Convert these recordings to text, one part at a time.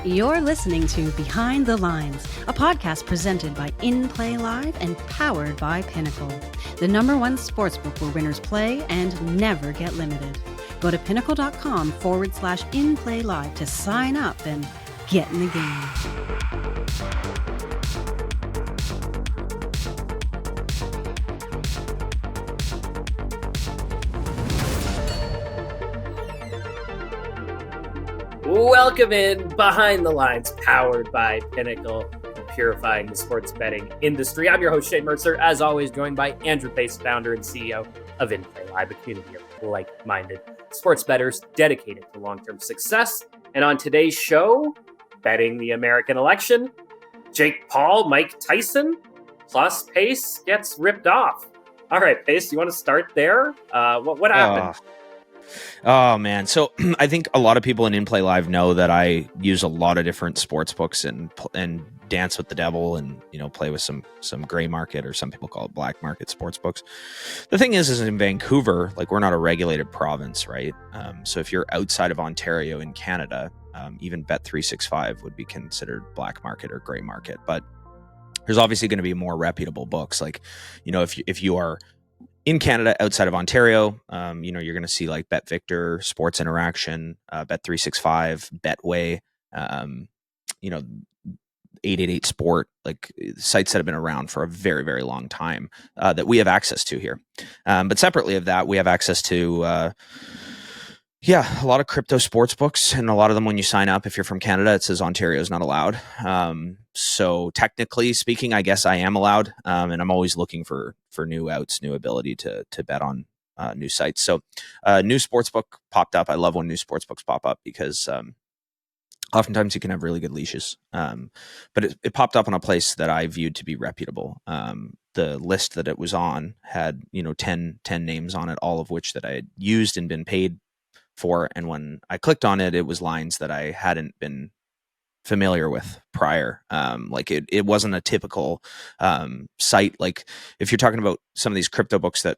You're listening to Behind the Lines, a podcast presented by In Play Live and powered by Pinnacle, the #1 sportsbook where winners play and never get limited. Go to pinnacle.com/InPlayLive to sign up and get in the game. Welcome in Behind the Lines, powered by Pinnacle, purifying the sports betting industry. I'm your host, Shane Mercer, as always, joined by Andrew Pace, founder and CEO of In Play Live, a community of like-minded sports bettors dedicated to long-term success. And on today's show, betting the American election, Jake Paul, Mike Tyson, plus Pace gets ripped off. All right, Pace, you want to start there? What happened? Oh man. So I think a lot of people in In-Play Live know that I use a lot of different sports books and dance with the devil and, play with some gray market, or some people call it black market sports books. The thing is in Vancouver, like, we're not a regulated province, right? So if you're outside of Ontario in Canada, even Bet365 would be considered black market or gray market. But there's obviously going to be more reputable books. Like, if you are in Canada, outside of Ontario, you're going to see like Bet Victor, Sports Interaction, Bet365, Betway, 888 Sport, like sites that have been around for a very, very long time that we have access to here. But separately of that, we have access to, a lot of crypto sports books, and a lot of them, when you sign up, if you're from Canada, it says Ontario is not allowed. So technically speaking, I guess I am allowed, and I'm always looking for new outs, new ability to bet on new sites. So new sportsbook popped up. I love when new sportsbooks pop up because oftentimes you can have really good leashes. But it popped up on a place that I viewed to be reputable. The list that it was on had 10 names on it, all of which that I had used and been paid for. And when I clicked on it, it was lines that I hadn't been familiar with prior. Like it wasn't a typical site. Like, if you're talking about some of these crypto books that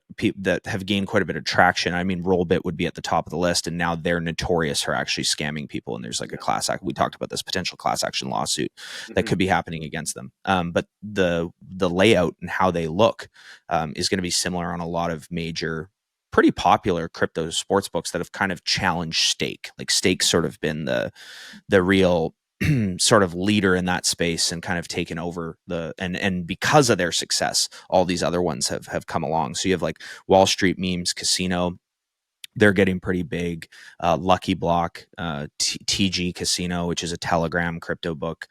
have gained quite a bit of traction, I mean, Rollbit would be at the top of the list, and now they're notorious for actually scamming people. And there's like a class act. We talked about this potential class action lawsuit that could be happening against them. But the layout and how they look is going to be similar on a lot of major, pretty popular crypto sports books that have kind of challenged stake. Like, stake's sort of been the real sort of leader in that space and kind of taken over and because of their success, all these other ones have come along. So you have like Wall Street Memes Casino, they're getting pretty big. Lucky Block, TG Casino, which is a Telegram crypto book,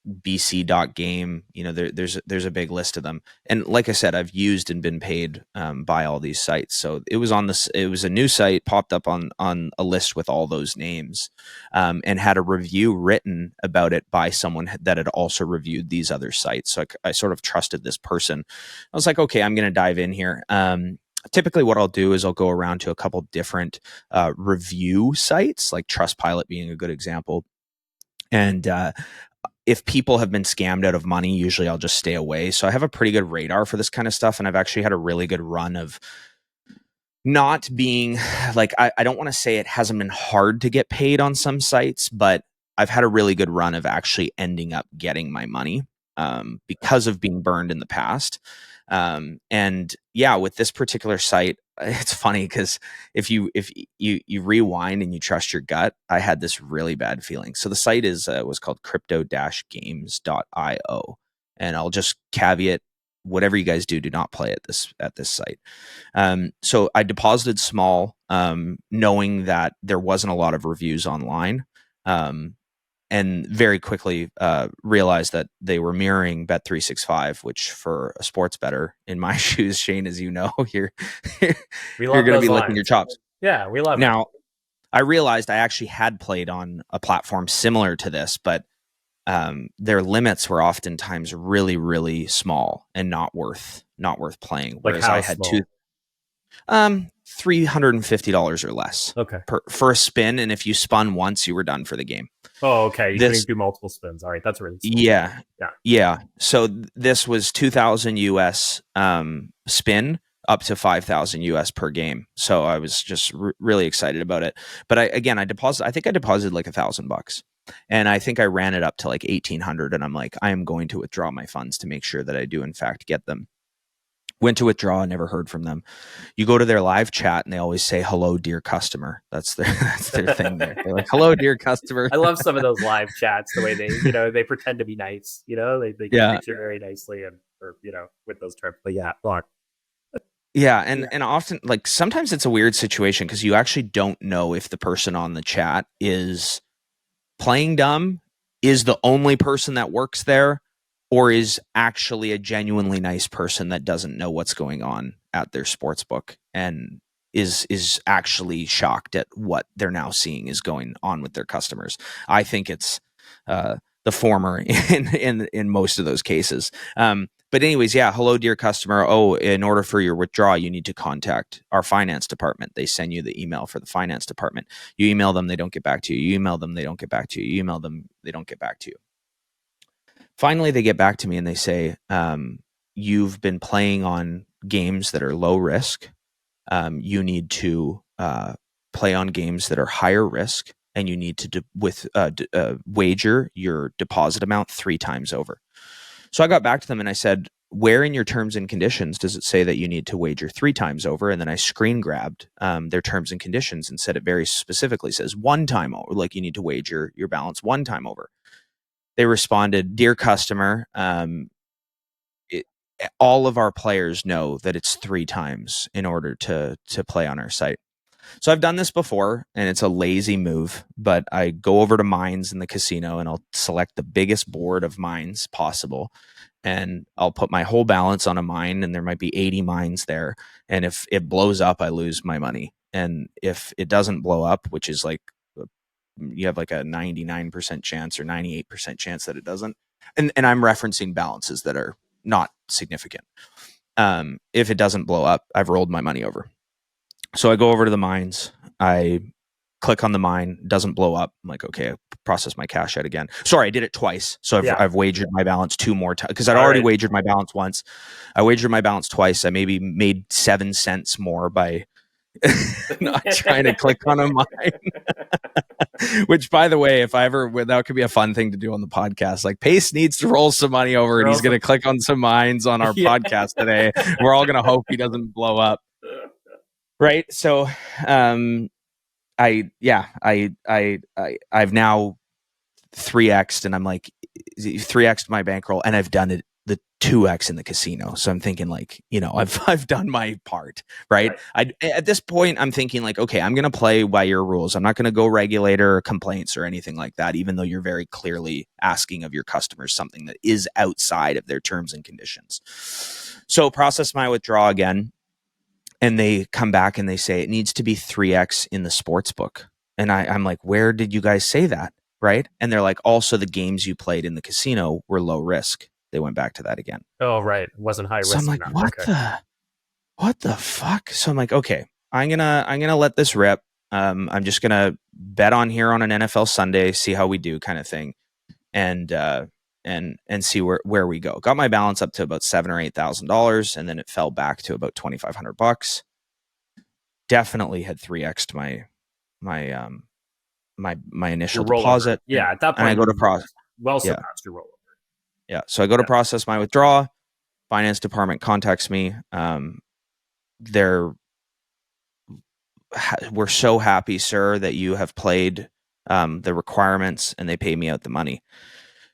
BC.game, there's a big list of them. And like I said, I've used and been paid by all these sites. So it was a new site, popped up on a list with all those names, and had a review written about it by someone that had also reviewed these other sites. So I sort of trusted this person. I was like, okay, I'm going to dive in here. Typically what I'll do is I'll go around to a couple different review sites, like Trustpilot being a good example. And if people have been scammed out of money, usually I'll just stay away. So I have a pretty good radar for this kind of stuff. And I've actually had a really good run of not being like, I don't want to say it hasn't been hard to get paid on some sites, but I've had a really good run of actually ending up getting my money because of being burned in the past. And yeah, with this particular site, it's funny because if you rewind and you trust your gut, I had this really bad feeling. So the site was called crypto-games.io, and I'll just caveat, whatever you guys do not play at this site. So I deposited small, knowing that there wasn't a lot of reviews online. And very quickly realized that they were mirroring Bet365, which for a sports bettor in my shoes, Shane, as you know, you're going to be licking your chops. Yeah, we love it. Now, I realized I actually had played on a platform similar to this, but their limits were oftentimes really, really small and not worth playing. Whereas I had $350 or less for a spin, and if you spun once, you were done for the game. Oh, okay. You couldn't do multiple spins. All right, that's really small. Yeah. So this was 2,000 US spin up to 5,000 US per game. So I was just really excited about it. But I deposited like $1,000. And I think I ran it up to like 1,800, and I'm like, I am going to withdraw my funds to make sure that I do in fact get them. Went to withdraw, never heard from them. You go to their live chat and they always say, "Hello, dear customer." That's their thing there. They're like, "Hello, dear customer." I love some of those live chats, the way they pretend to be nice, they treat you very nicely or with those terms. But yeah, go on. Yeah, and often, like, sometimes it's a weird situation because you actually don't know if the person on the chat is playing dumb, is the only person that works there, or is actually a genuinely nice person that doesn't know what's going on at their sportsbook and is actually shocked at what they're now seeing is going on with their customers. I think it's the former in most of those cases. But anyways, yeah, hello, dear customer. Oh, in order for your withdrawal, you need to contact our finance department. They send you the email for the finance department. You email them, they don't get back to you. You email them, they don't get back to you. You email them, they don't get back to you. Finally, they get back to me and they say, you've been playing on games that are low risk. You need to play on games that are higher risk, and you need to wager your deposit amount 3 times over. So I got back to them and I said, where in your terms and conditions does it say that you need to wager 3 times over? And then I screen grabbed their terms and conditions and said it very specifically says 1 time over, like you need to wager your balance 1 time over. They responded, dear customer, all of our players know that it's 3 times in order to play on our site. So I've done this before, and it's a lazy move, but I go over to mines in the casino and I'll select the biggest board of mines possible, and I'll put my whole balance on a mine, and there might be 80 mines there. And if it blows up, I lose my money. And if it doesn't blow up, which is like, you have like a 99% chance or 98% chance that it doesn't. And I'm referencing balances that are not significant. If it doesn't blow up, I've rolled my money over. So I go over to the mines, I click on the mine, doesn't blow up. I'm like, okay, I process my cash out again. Sorry, I did it twice. So I've wagered my balance 2 more times because I'd already wagered my balance once. I wagered my balance twice. I maybe made 7 cents more by not trying to click on a mine. Which, by the way, if I ever, that could be a fun thing to do on the podcast. Like, Pace needs to roll some money over, and he's going to click on some mines on our podcast today. We're all going to hope he doesn't blow up. Right. So, I've now 3x'd, and I'm like 3x'd my bankroll, and I've done it the 2x in the casino. So I'm thinking like, I've done my part, right? At this point, I'm thinking like, okay, I'm going to play by your rules. I'm not going to go regulator or complaints or anything like that, even though you're very clearly asking of your customers something that is outside of their terms and conditions. So process my withdrawal again. And they come back and they say it needs to be 3x in the sports book. And I'm like, where did you guys say that? Right. And they're like, also the games you played in the casino were low risk. They went back to that again. Oh, right. It wasn't high risk. So I'm like, what the fuck? So I'm like, okay, I'm gonna let this rip. I'm just gonna bet on here on an NFL Sunday, see how we do, kind of thing. And see where we go. Got my balance up to about $7,000 or $8,000, and then it fell back to about $2,500. Definitely had 3x'd my initial deposit. Yeah, at that point, and I go to process. Surpassed your rollover. Yeah, so I go to process my withdrawal. Finance department contacts me. We're so happy, sir, that you have played the requirements, and they pay me out the money.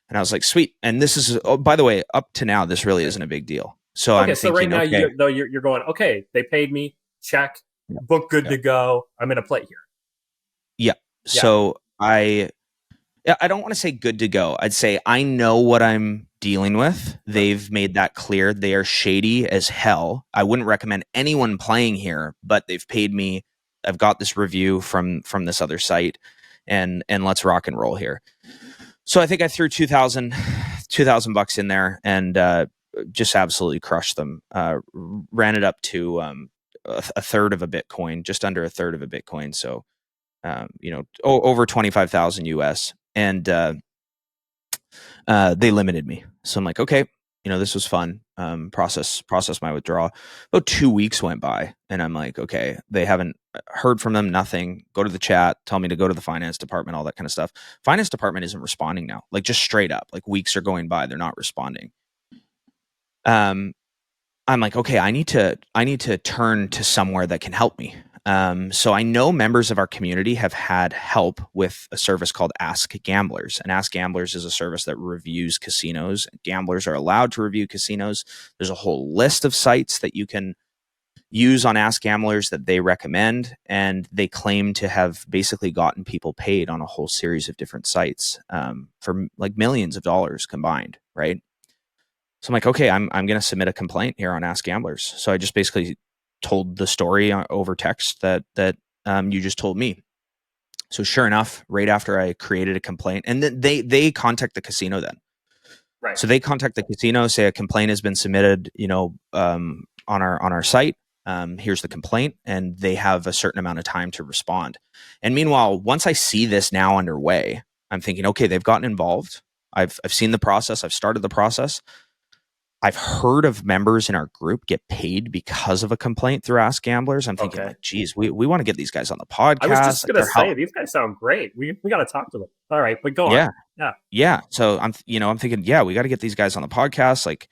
And I was like, sweet. And this is, by the way, up to now, this really isn't a big deal. So I'm thinking, right now, you're going, okay, they paid me, check, book good to go. I'm going to play here. Yeah. So I don't want to say good to go. I'd say I know what I'm dealing with. They've made that clear. They are shady as hell. I wouldn't recommend anyone playing here, but they've paid me. I've got this review from this other site, and let's rock and roll here. So I think I threw $2,000 in there and just absolutely crushed them. Ran it up to a third of a Bitcoin, just under a third of a Bitcoin. So over 25,000 US, and they limited me. So I'm like, okay. this was fun. Process my withdrawal. About 2 weeks went by, and I'm like, okay, they haven't heard from them. Nothing. Go to the chat. Tell me to go to the finance department. All that kind of stuff. Finance department isn't responding now. Like, just straight up. Like, weeks are going by. They're not responding. I'm like, okay, I need to turn to somewhere that can help me. So I know members of our community have had help with a service called Ask Gamblers. And Ask Gamblers is a service that reviews casinos. Gamblers are allowed to review casinos. There's a whole list of sites that you can use on Ask Gamblers that they recommend. And they claim to have basically gotten people paid on a whole series of different sites for like millions of dollars combined, right? So I'm like, okay, I'm going to submit a complaint here on Ask Gamblers. So I just basically told the story over text that you just told me. So sure enough, right after I created a complaint, and then they contact the casino then. Right. So they contact the casino, say a complaint has been submitted, on our site. Here's the complaint, and they have a certain amount of time to respond. And meanwhile, once I see this now underway, I'm thinking, okay, they've gotten involved. I've seen the process. I've started the process. I've heard of members in our group get paid because of a complaint through Ask Gamblers. I'm thinking, like, geez, we want to get these guys on the podcast. I was just going to say, these guys sound great. We got to talk to them. All right, but go on. Yeah. So I'm thinking, we got to get these guys on the podcast. Like,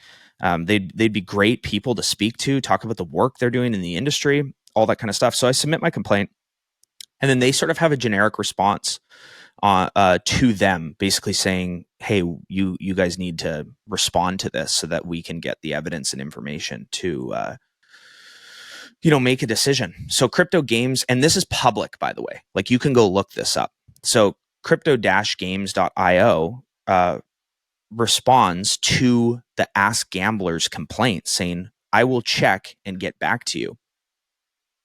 they'd be great people to speak to, talk about the work they're doing in the industry, all that kind of stuff. So I submit my complaint, and then they sort of have a generic response to them, basically saying, hey, you guys need to respond to this so that we can get the evidence and information to make a decision. So Crypto Games, and this is public, by the way, like, you can go look this up. So crypto-games.io responds to the Ask Gamblers complaint saying, I will check and get back to you.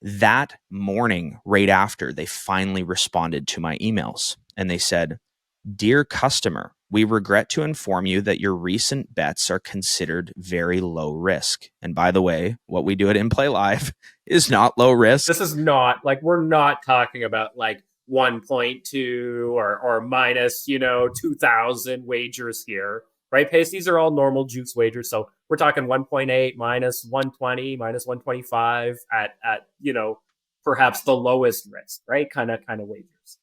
That morning, right after, they finally responded to my emails, and they said, dear customer, we regret to inform you that your recent bets are considered very low risk. And by the way, what we do at In Play Live is not low risk. This is not like, we're not talking about like 1.2 or minus, 2,000 wagers here, right? Pace, these are all normal juice wagers. So we're talking 1.8 minus 120 minus 125 at perhaps the lowest risk, right? Kind of wagers.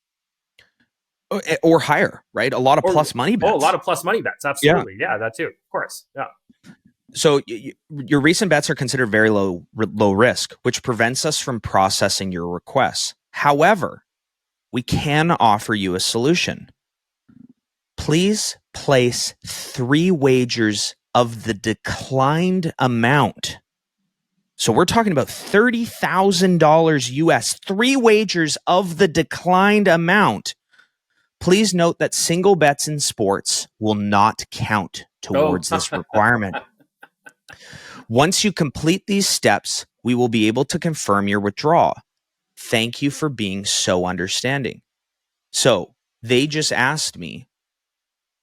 Or higher, right? A lot of plus money bets. Oh, a lot of plus money bets. Absolutely. Yeah, that too. Of course. Yeah. So your recent bets are considered very low risk, which prevents us from processing your requests. However, we can offer you a solution. Please place 3 wagers of the declined amount. So we're talking about $30,000 US, 3 wagers of the declined amount. Please note that single bets in sports will not count towards this requirement. Once you complete these steps, we will be able to confirm your withdrawal. Thank you for being so understanding. So they just asked me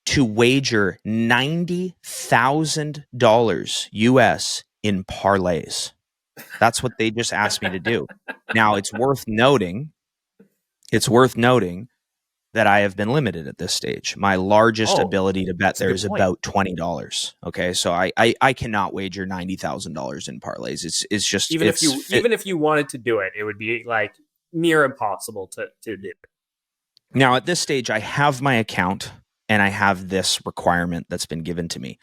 to wager $90,000 US in parlays. That's what they just asked me to do. Now, it's worth noting that I have been limited at this stage. My largest ability to bet there is about $20. Okay, so I cannot wager $90,000 in parlays. It's just even if you wanted to do it, it would be like near impossible to do. Now at this stage, I have my account and I have this requirement that's been given to me.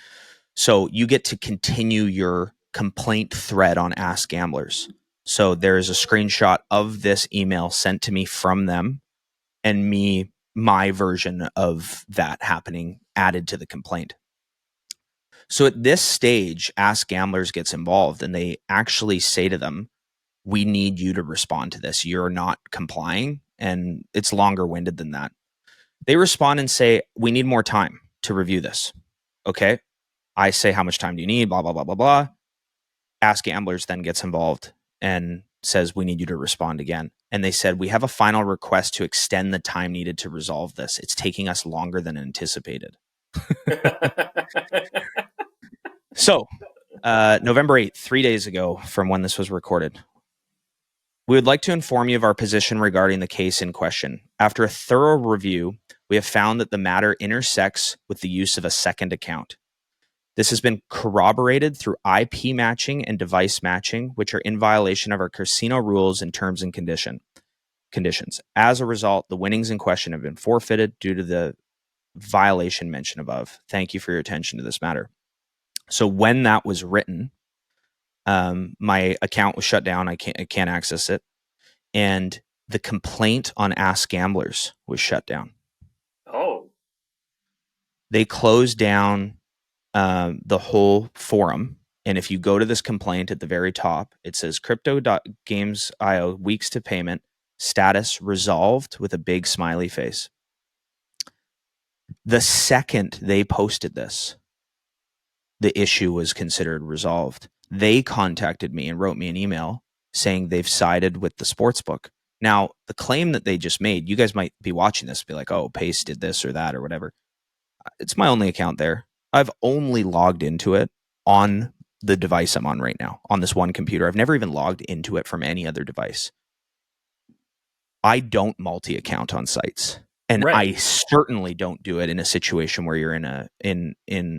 So you get to continue your complaint thread on Ask Gamblers. So there is a screenshot of this email sent to me from them, and my version of that happening added to the complaint. So at this stage, Ask Gamblers gets involved, and they actually say to them, we need you to respond to this. You're not complying, and it's longer winded than that. They respond and say, we need more time to review this. Okay. I say, how much time do you need? Blah, blah, blah, blah, blah. Ask Gamblers then gets involved and says, we need you to respond again. And they said, we have a final request to extend the time needed to resolve this. It's taking us longer than anticipated. So, November 8th, 3 days ago from when this was recorded, we would like to inform you of our position regarding the case in question. After a thorough review, we have found that the matter intersects with the use of a second account. This has been corroborated through IP matching and device matching, which are in violation of our casino rules and terms and conditions. As a result, the winnings in question have been forfeited due to the violation mentioned above. Thank you for your attention to this matter. So when that was written, my account was shut down. I can't access it. And the complaint on Ask Gamblers was shut down. Oh. They closed down the whole forum. And if you go to this complaint at the very top, it says crypto.games.io weeks to payment, status resolved with a big smiley face. The second they posted this, the issue was considered resolved. They contacted me and wrote me an email saying they've sided with the sportsbook. Now, the claim that they just made, you guys might be watching this, be like, oh, Pace did this or that or whatever. It's my only account there. I've only logged into it on the device I'm on right now, on this one computer. I've never even logged into it from any other device. I don't multi-account on sites. And I certainly don't do it in a situation where you're in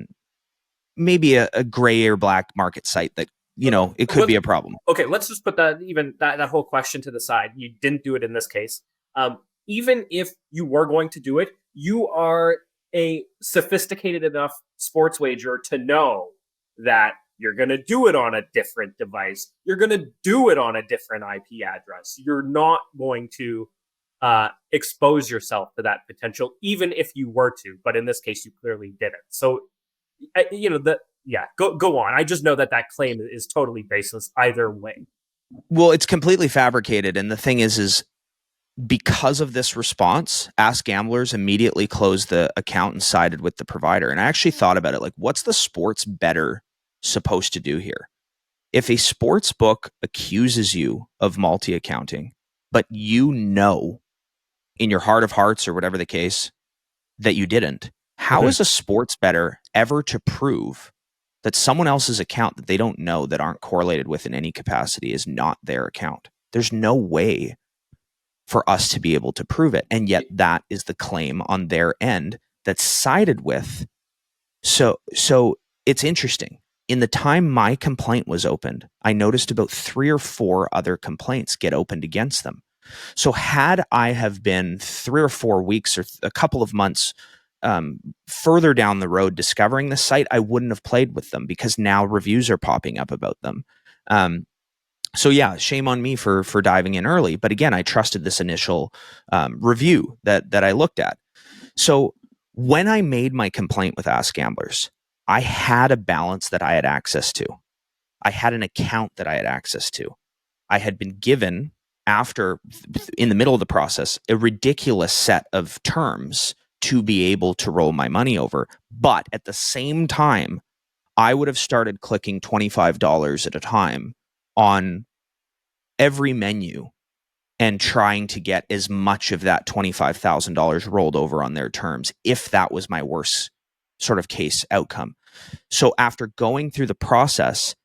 maybe a gray or black market site that, it could be a problem. Okay, let's just put that whole question to the side. You didn't do it in this case. Even if you were going to do it, you are a sophisticated enough sports wagerer to know that you're going to do it on a different device. You're going to do it on a different IP address. You're not going to expose yourself to that potential, even if you were to. But in this case, you clearly didn't. So, go on. I just know that claim is totally baseless either way. Well, it's completely fabricated. And the thing is because of this response, Ask Gamblers immediately closed the account and sided with the provider. And I actually thought about it, like, what's the sports bettor supposed to do here? If a sports book accuses you of multi-accounting, but in your heart of hearts or whatever the case, that you didn't, how is a sports bettor ever to prove that someone else's account that they don't know, that aren't correlated with in any capacity, is not their account? There's no way for us to be able to prove it. And yet that is the claim on their end that's sided with. So it's interesting. In the time my complaint was opened, I noticed about 3 or 4 other complaints get opened against them. So had I have been 3 or 4 weeks or a couple of months further down the road discovering the site, I wouldn't have played with them, because now reviews are popping up about them. So yeah, shame on me for diving in early. But again, I trusted this initial review that I looked at. So when I made my complaint with Ask Gamblers, I had a balance that I had access to. I had an account that I had access to. I had been given, in the middle of the process, a ridiculous set of terms to be able to roll my money over. But at the same time, I would have started clicking $25 at a time on every menu and trying to get as much of that $25,000 rolled over on their terms, if that was my worst sort of case outcome. So after going through the process,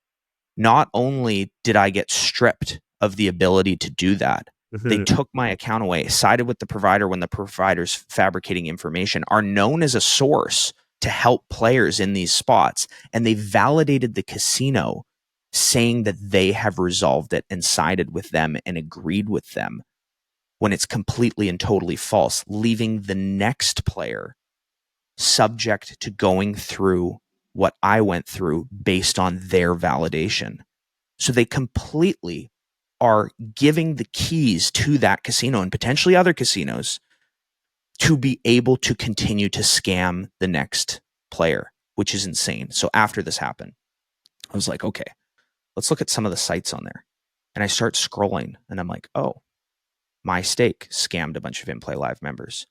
not only did I get stripped of the ability to do that, they took my account away, sided with the provider when the provider's fabricating information, are known as a source to help players in these spots, and they validated the casino, saying that they have resolved it and sided with them and agreed with them, when it's completely and totally false, leaving the next player subject to going through what I went through based on their validation. So they completely are giving the keys to that casino and potentially other casinos to be able to continue to scam the next player, which is insane. So after this happened, I was like, okay, let's look at some of the sites on there. And I start scrolling and I'm like, oh, My Stake scammed a bunch of In-Play Live members.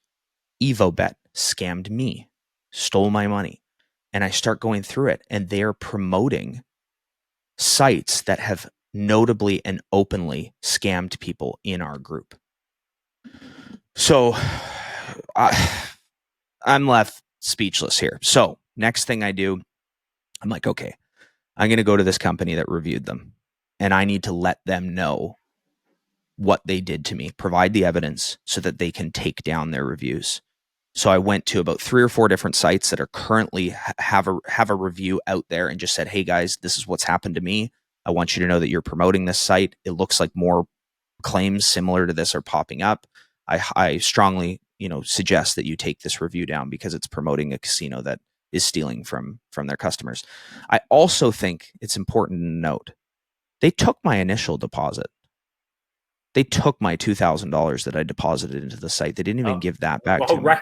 EvoBet scammed me, stole my money. And I start going through it, and they're promoting sites that have notably and openly scammed people in our group. So I'm left speechless here. So next thing I do, I'm like, okay, I'm going to go to this company that reviewed them, and I need to let them know what they did to me, provide the evidence so that they can take down their reviews. So I went to about 3 or 4 different sites that are currently have a review out there and just said, hey guys, this is what's happened to me. I want you to know that you're promoting this site. It looks like more claims similar to this are popping up. I strongly, suggest that you take this review down because it's promoting a casino that is stealing from their customers. I also think it's important to note they took my initial deposit. They took my $2,000 that I deposited into the site. They didn't even give that back to me. Right.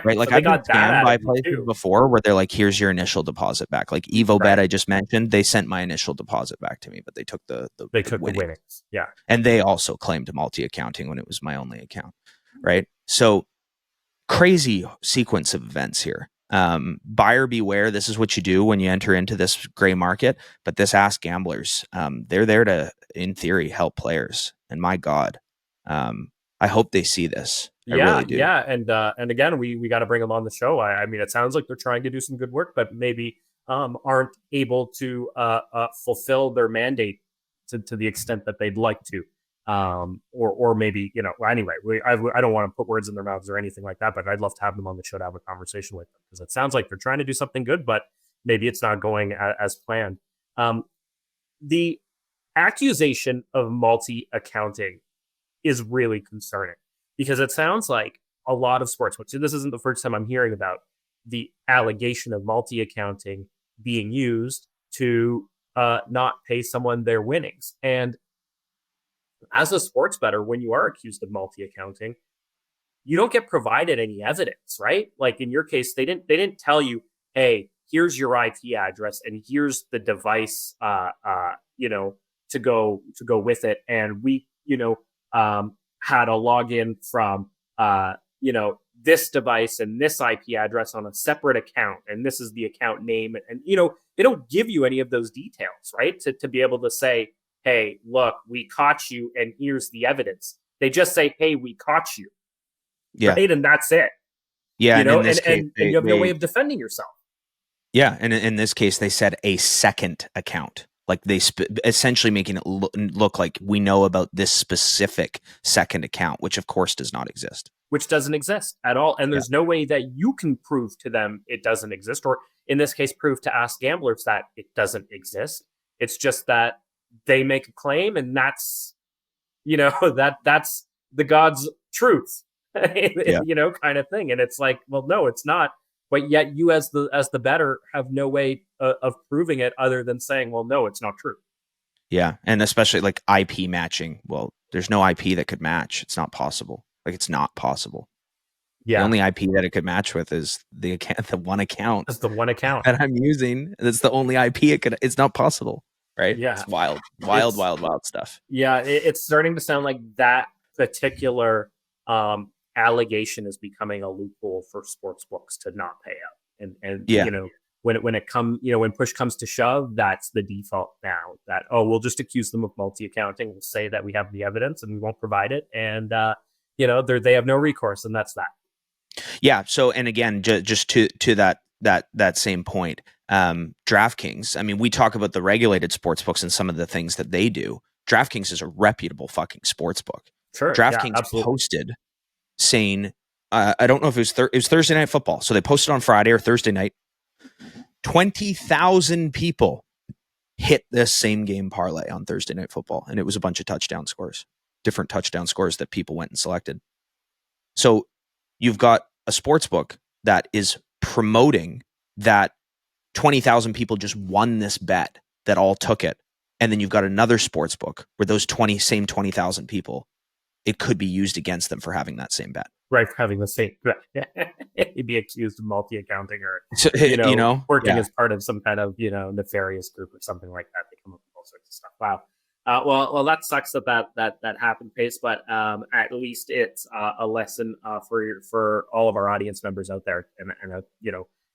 Right. Like So I've been scammed by places before where they're like, here's your initial deposit back. Like EvoBet, I just mentioned, they sent my initial deposit back to me, but they took the winnings. Yeah. And they also claimed multi-accounting when it was my only account. Right. So crazy sequence of events here. Buyer beware. This is what you do when you enter into this gray market. But this Ask Gamblers, they're there to, in theory, help players. And my God, I hope they see this. I really do. Yeah, and again, we got to bring them on the show. I mean, it sounds like they're trying to do some good work, but maybe aren't able to fulfill their mandate to the extent that they'd like to, or maybe anyway, I don't want to put words in their mouths or anything like that, but I'd love to have them on the show to have a conversation with them because it sounds like they're trying to do something good, but maybe it's not going as planned. The accusation of multi-accounting is really concerning. Because it sounds like a lot of sportsbooks, so this isn't the first time I'm hearing about the allegation of multi-accounting being used to not pay someone their winnings. And as a sports bettor, when you are accused of multi-accounting, you don't get provided any evidence, right? Like in your case, they didn't tell you, hey, here's your IP address and here's the device, to go with it, and we, had a login from, this device and this IP address on a separate account, and this is the account name. And, they don't give you any of those details, right? To be able to say, hey, look, we caught you and here's the evidence. They just say, hey, we caught you. Yeah. Right? And that's it. Yeah. And you have no way of defending yourself. Yeah. And in this case, they said a second account. Like they essentially making it look like we know about this specific second account, which of course does not exist. Which doesn't exist at all. And there's no way that you can prove to them it doesn't exist, or in this case, prove to Ask Gamblers that it doesn't exist. It's just that they make a claim and that's, that's the God's truth, kind of thing. And it's like, well, no, it's not. But yet you as the bettor have no way of proving it other than saying, well, no, it's not true. Yeah. And especially like IP matching. Well, there's no IP that could match. It's not possible. Like it's not possible. Yeah. The only IP that it could match with is the one account. That's the one account that I'm using. That's the only IP it's not possible. Right. Yeah. It's wild stuff. Yeah. It's starting to sound like that particular allegation is becoming a loophole for sports books to not pay out. And when push comes to shove, that's the default now, that, we'll just accuse them of multi-accounting. We'll say that we have the evidence and we won't provide it. And, they have no recourse, and that's that. Yeah. So, and again, just to that same point, DraftKings, I mean, we talk about the regulated sports books and some of the things that they do. DraftKings is a reputable fucking sports book. Sure. DraftKings posted saying, I don't know if it was Thursday Night Football. So they posted on Friday or Thursday night, 20,000 people hit this same game parlay on Thursday Night Football. And it was a bunch of different touchdown scores that people went and selected. So you've got a sports book that is promoting that 20,000 people just won this bet that all took it. And then you've got another sports book where those 20,000 people, it could be used against them for having that same bet. Right, for having the same bet. He'd be accused of multi-accounting or, working as part of some kind of, nefarious group or something like that. They come up with all sorts of stuff. Wow. Well, that sucks that happened, Pace, but at least it's a lesson for all of our audience members out there. And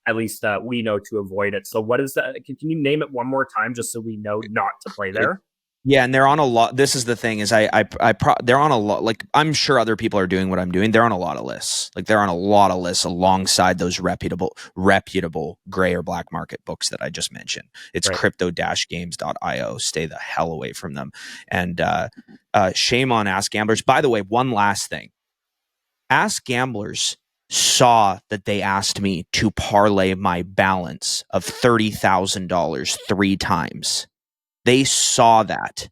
at least we know to avoid it. So what is that? Can you name it one more time just so we know not to play there? Yeah, and they're on a lot. This is the thing is they're on a lot. Like I'm sure other people are doing what I'm doing. They're on a lot of lists. Like they're on a lot of lists alongside those reputable gray or black market books that I just mentioned. It's right. crypto-games.io. Stay the hell away from them. And shame on Ask Gamblers. By the way, one last thing. Ask Gamblers saw that they asked me to parlay my balance of $30,000 3 times. They saw that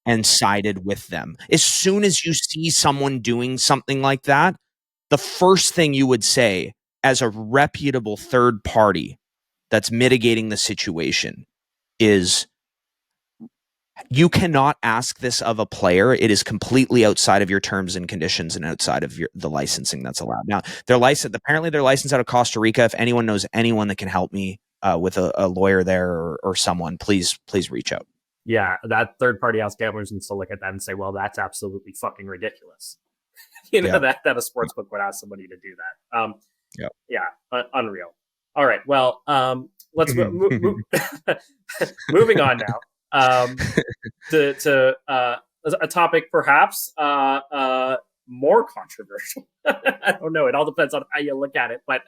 and sided with them. As soon as you see someone doing something like that, the first thing you would say as a reputable third party that's mitigating the situation is, you cannot ask this of a player. It is completely outside of your terms and conditions and outside of the licensing that's allowed. Now, apparently they're licensed out of Costa Rica. If anyone knows anyone that can help me with a lawyer there or someone, please reach out. Yeah, that third-party house gamblers needs to look at that and say, well, that's absolutely fucking ridiculous. That a sportsbook would ask somebody to do that. Unreal. All right, well, let's moving on now to a topic perhaps more controversial. I don't know. It all depends on how you look at it. But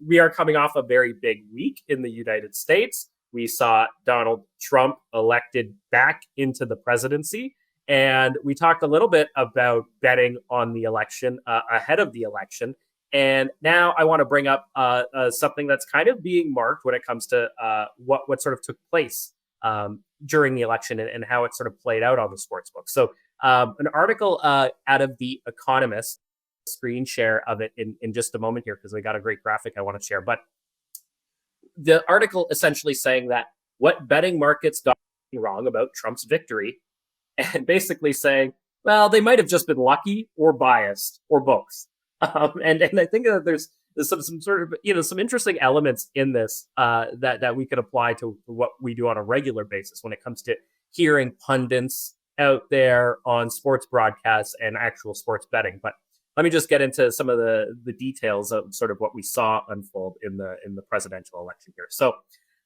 we are coming off a very big week in the United States. We saw Donald Trump elected back into the presidency. And we talked a little bit about betting on the election ahead of the election. And now I want to bring up something that's kind of being marked when it comes to what sort of took place during the election and how it sort of played out on the sportsbook. So an article out of The Economist, screen share of it in just a moment here, because we got a great graphic I want to share. But the article essentially saying that what betting markets got wrong about Trump's victory, and basically saying, well, they might have just been lucky or biased or both. And I think that there's some sort of, some interesting elements in this that we could apply to what we do on a regular basis when it comes to hearing pundits out there on sports broadcasts and actual sports betting. But let me just get into some of the details of sort of what we saw unfold in the presidential election here. So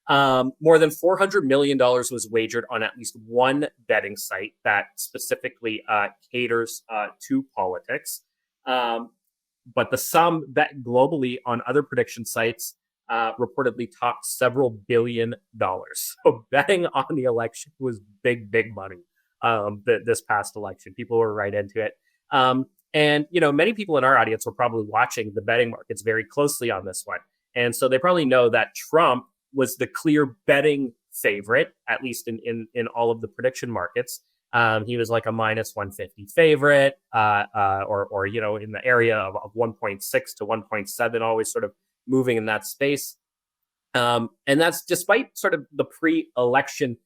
more than $400 million was wagered on at least one betting site that specifically caters to politics. But the sum bet globally on other prediction sites reportedly topped several $billions. So betting on the election was big money this past election. People were right into it. And, many people in our audience were probably watching the betting markets very closely on this one. And so they probably know that Trump was the clear betting favorite, at least in all of the prediction markets. He was like a minus 150 favorite, or in the area of 1.6 to 1.7, always sort of moving in that space. And that's despite sort of the pre-election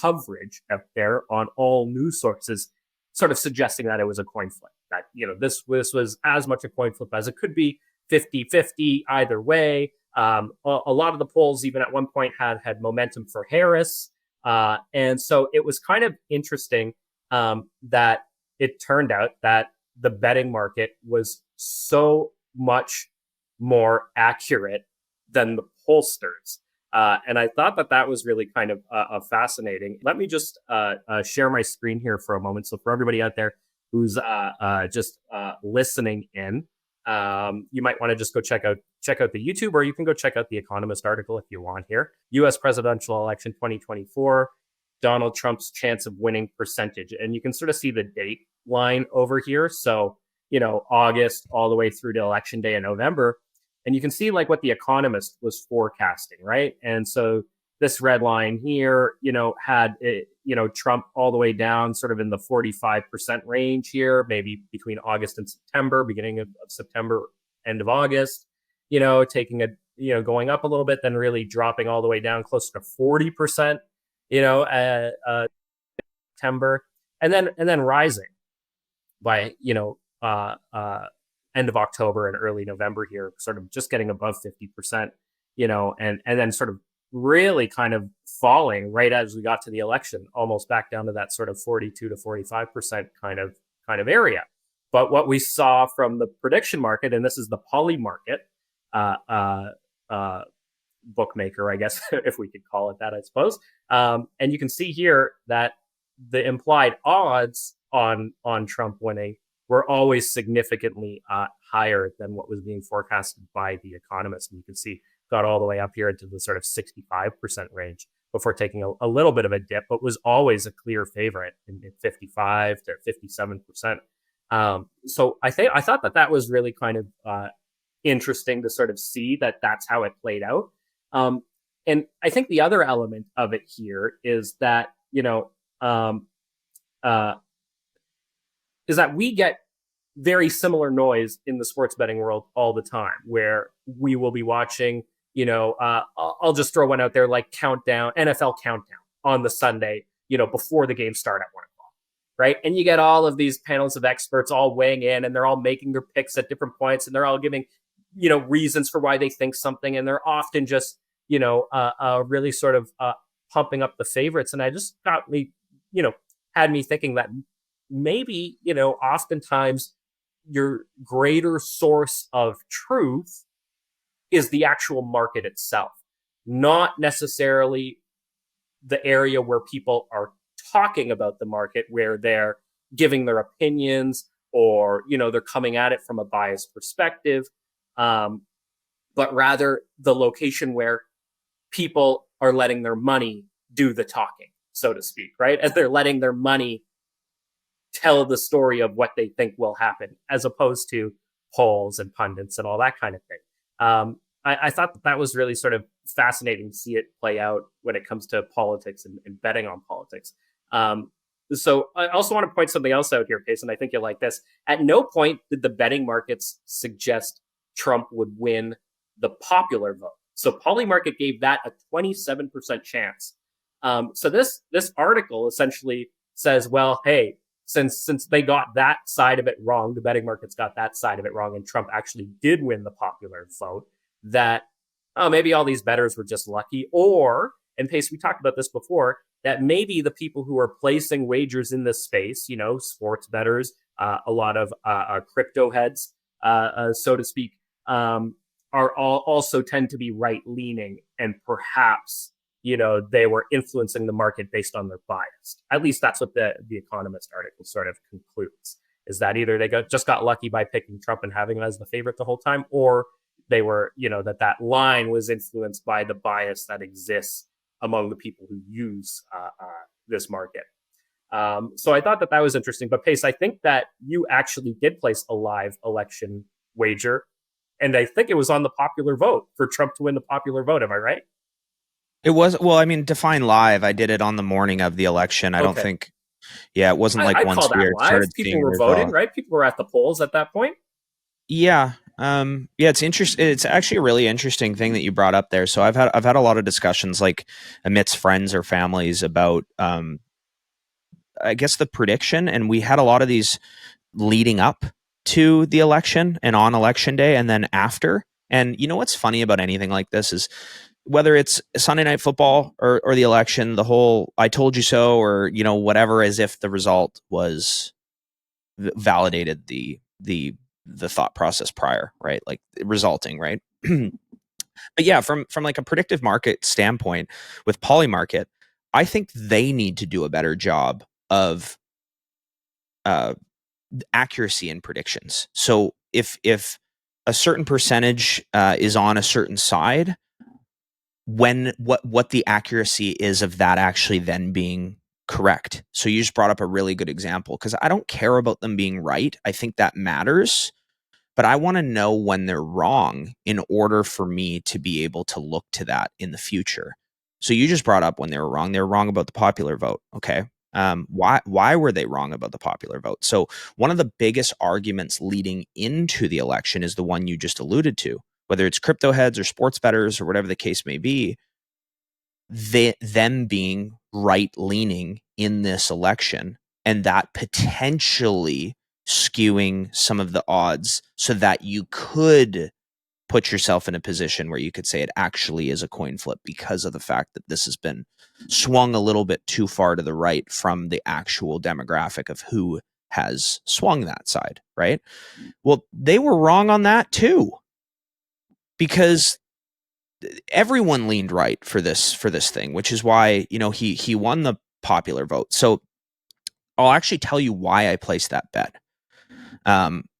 coverage out there on all news sources, sort of suggesting that it was a coin flip, that, this was as much a coin flip as it could be, 50-50 either way. A lot of the polls, even at one point, had momentum for Harris. And so it was kind of interesting that it turned out that the betting market was so much more accurate than the pollsters. And I thought that was really kind of fascinating. Let me just share my screen here for a moment. So for everybody out there who's just listening in, you might want to just go check out the YouTube, or you can go check out the Economist article if you want here. U.S. presidential election 2024, Donald Trump's chance of winning percentage. And you can sort of see the date line over here. So, August all the way through to election day in November. And you can see like what the Economist was forecasting, right? And so this red line here, had, Trump all the way down sort of in the 45% range here, maybe between August and September, beginning of September, end of August, taking going up a little bit, then really dropping all the way down closer to 40%, September, and then rising by, end of October and early November here, sort of just getting above 50%, and then sort of really kind of falling right as we got to the election, almost back down to that sort of 42 to 45% kind of area. But what we saw from the prediction market, and this is the poly market bookmaker, I guess, if we could call it that, I suppose. And you can see here that the implied odds on Trump winning were always significantly higher than what was being forecasted by The Economist. And you can see got all the way up here into the sort of 65% range before taking a little bit of a dip, but was always a clear favorite in 55 to 57%. So I thought that was really kind of interesting to sort of see that that's how it played out. And I think the other element of it here is that, um, uh, is that we get very similar noise in the sports betting world all the time, where we will be watching, I'll just throw one out there, like NFL countdown on the Sunday, before the game start at 1 o'clock, right? And you get all of these panels of experts all weighing in, and they're all making their picks at different points, and they're all giving, reasons for why they think something, and they're often just, really sort of pumping up the favorites. And I just got me, had me thinking that maybe, oftentimes your greater source of truth is the actual market itself, not necessarily the area where people are talking about the market, where they're giving their opinions, or, they're coming at it from a biased perspective, but rather the location where people are letting their money do the talking, so to speak, right? As they're letting their money tell the story of what they think will happen, as opposed to polls and pundits and all that kind of thing. I thought that was really sort of fascinating to see it play out when it comes to politics and betting on politics. So I also want to point something else out here, Pace, and I think you'll like this. At no point did the betting markets suggest Trump would win the popular vote. So Polymarket gave that a 27% chance. So this article essentially says, well, hey, since they got that side of it wrong, the betting markets got that side of it wrong, and Trump actually did win the popular vote, that, maybe all these bettors were just lucky. Or, and Pace, we talked about this before, that maybe the people who are placing wagers in this space, sports bettors, a lot of crypto heads, so to speak, are also tend to be right leaning, and perhaps, they were influencing the market based on their bias. At least that's what the Economist article sort of concludes, is that either they just got lucky by picking Trump and having him as the favorite the whole time, or they were, that line was influenced by the bias that exists among the people who use this market. So I thought that was interesting. But Pace, I think that you actually did place a live election wager, and I think it was on the popular vote, for Trump to win the popular vote. Am I right? It was, well, I mean, define live. I did it on the morning of the election. I don't think, it wasn't like I'd once call that we live. started People seeing were results. voting, right? People were at the polls at that point. Yeah. It's interesting. It's actually a really interesting thing that you brought up there. So I've had a lot of discussions, like amidst friends or families, about, I guess, the prediction. And we had a lot of these leading up to the election and on election day, and then after. And what's funny about anything like this is, whether it's Sunday Night Football or the election, the whole "I told you so" or whatever, as if the result was validated the thought process prior, right? Like resulting, right? But yeah, from like a predictive market standpoint with Polymarket, I think they need to do a better job of accuracy in predictions. So if a certain percentage is on a certain side, what the accuracy is of that actually then being correct. So you just brought up a really good example, because I don't care about them being right. I think that matters, but I want to know when they're wrong in order for me to be able to look to that in the future. So you just brought up when they were wrong. They were wrong about the popular vote. Okay. Why were they wrong about the popular vote? So one of the biggest arguments leading into the election is the one you just alluded to, whether it's crypto heads or sports bettors or whatever the case may be, them being right leaning in this election, and that potentially skewing some of the odds so that you could put yourself in a position where you could say it actually is a coin flip, because of the fact that this has been swung a little bit too far to the right from the actual demographic of who has swung that side, right? Well, they were wrong on that too, because everyone leaned right for this thing, which is why he won the popular vote. So I'll actually tell you why I placed that bet.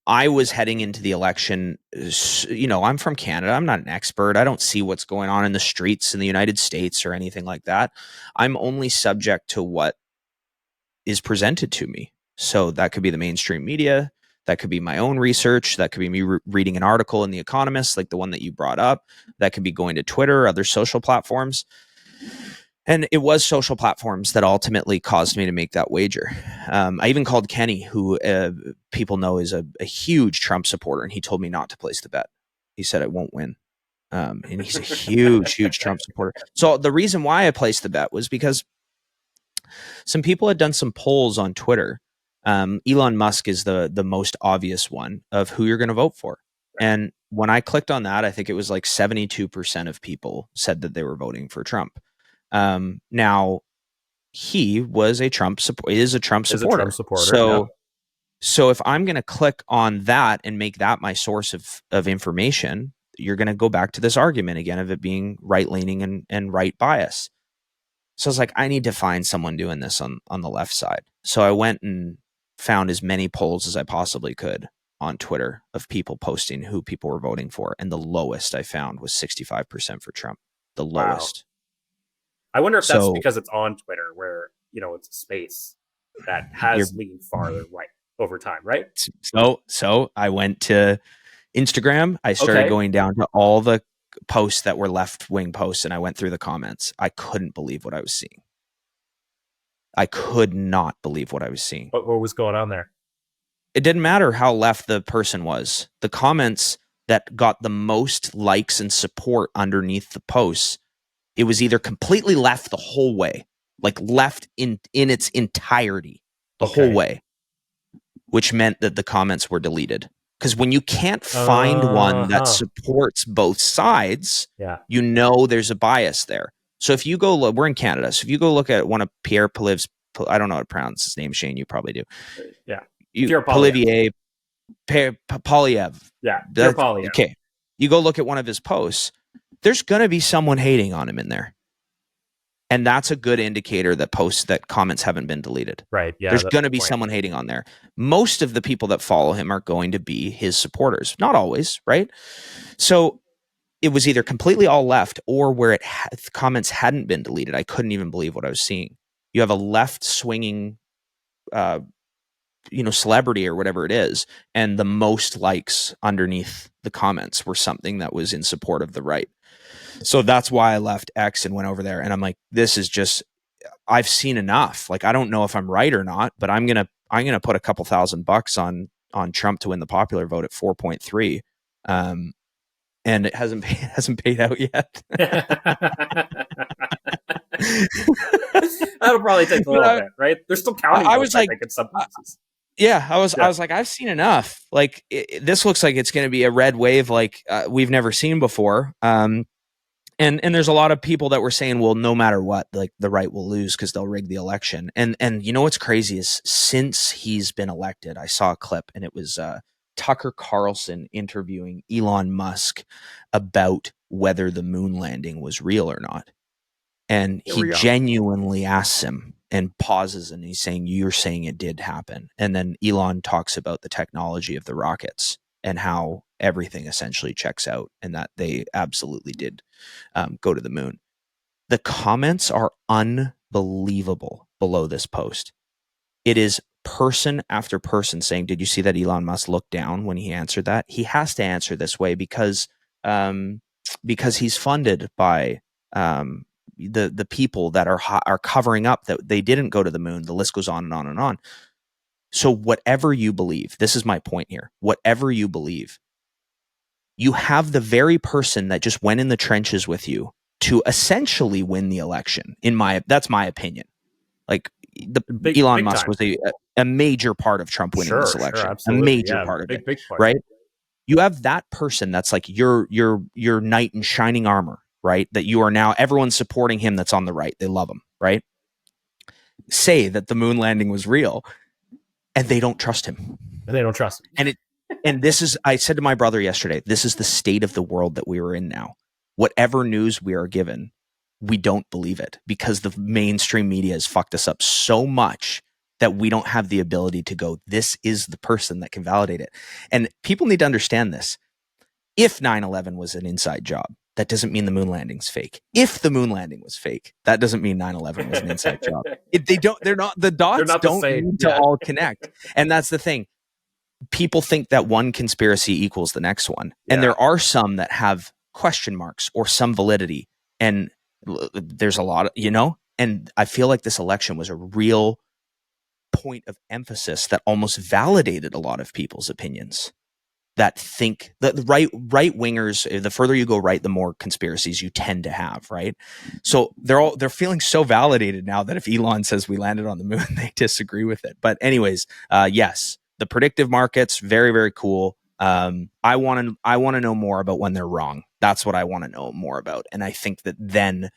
I was heading into the election, I'm from Canada. I'm not an expert. I don't see what's going on in the streets in the United States or anything like that. I'm only subject to what is presented to me. So that could be the mainstream media. That could be my own research. That could be me reading an article in The Economist, like the one that you brought up. That could be going to Twitter, other social platforms. And it was social platforms that ultimately caused me to make that wager. I even called Kenny, who people know is a huge Trump supporter, and he told me not to place the bet. He said it won't win. And he's a huge Trump supporter. So the reason why I placed the bet was because some people had done some polls on Twitter. Elon Musk is the most obvious one of who you're going to vote for. And when I clicked on that, I think it was like 72% of people said that they were voting for Trump. Now, he was a Trump supporter. So if I'm going to click on that and make that my source of information, you're going to go back to this argument again of it being right-leaning and right bias. So I was like, I need to find someone doing this on the left side. So I went and found as many polls as I possibly could on Twitter of people posting who people were voting for. And the lowest I found was 65% for Trump. The lowest. I wonder if that's because it's on Twitter where, it's a space that has leaned farther right over time, right? So I went to Instagram. I started going down to all the posts that were left-wing posts, and I went through the comments. I couldn't believe what I was seeing. I could not believe what I was seeing. What was going on there? It didn't matter how left the person was. The comments that got the most likes and support underneath the posts, it was either completely left the whole way, like left in its entirety the whole way, which meant that the comments were deleted. Because when you can't find one that supports both sides, there's a bias there. So if you go look, we're in Canada. So if you go look at one of Pierre Poliv's, I don't know how to pronounce his name, Shane, you probably do. Yeah. Pierre Poliev. Yeah. Pierre Poliev. Okay. You go look at one of his posts, there's going to be someone hating on him in there. And that's a good indicator that comments haven't been deleted. Right. Yeah. There's going to be someone hating on there. Most of the people that follow him are going to be his supporters. Not always, right? So it was either completely all left or where comments hadn't been deleted. I couldn't even believe what I was seeing. You have a left swinging, celebrity or whatever it is, and the most likes underneath the comments were something that was in support of the right. So that's why I left X and went over there. And I'm like, this is just, I've seen enough. Like, I don't know if I'm right or not, but I'm going to put a couple $1,000 on Trump to win the popular vote at 4.3. And it hasn't paid out yet. That'll probably take a little bit, right? They're still counting. I was like, in some places. Yeah, I was like, I've seen enough. Like, this looks like it's going to be a red wave like we've never seen before. And there's a lot of people that were saying, well, no matter what, like the right will lose because they'll rig the election. And you know what's crazy is since he's been elected, I saw a clip and it was Tucker Carlson interviewing Elon Musk about whether the moon landing was real or not. And he genuinely asks him and pauses and he's saying, you're saying it did happen. And then Elon talks about the technology of the rockets and how everything essentially checks out and that they absolutely did go to the moon. The comments are unbelievable below this post. It is person after person saying, did you see that Elon Musk looked down when he answered that? He has to answer this way because he's funded by the people that are covering up that they didn't go to the moon. The list goes on and on and on. So whatever you believe, this is my point here, whatever you believe, you have the very person that just went in the trenches with you to essentially win the election. That's my opinion. Like Elon Musk was a major part of Trump winning this election, a major part of it, right? You have that person that's like your knight in shining armor, right? That you are now, everyone's supporting him that's on the right. They love him, right? Say that the moon landing was real and they don't trust him. And this is, I said to my brother yesterday, this is the state of the world that we are in now. Whatever news we are given, we don't believe it because the mainstream media has fucked us up so much that we don't have the ability to go, this is the person that can validate it. And people need to understand this. If 9/11 was an inside job, that doesn't mean the moon landing's fake. If the moon landing was fake, that doesn't mean 9/11 was an inside job. The dots don't need to all connect. And that's the thing. people think that one conspiracy equals the next one. And there are some that have question marks or some validity. And there's a lot of, and I feel like this election was a real point of emphasis that almost validated a lot of people's opinions that think that right wingers, the further you go right, the more conspiracies you tend to have, right? So they're feeling so validated now that if Elon says we landed on the moon, they disagree with it. But anyways, yes, the predictive markets, very, very cool. I want to know more about when they're wrong. That's what I want to know more about. And I think that then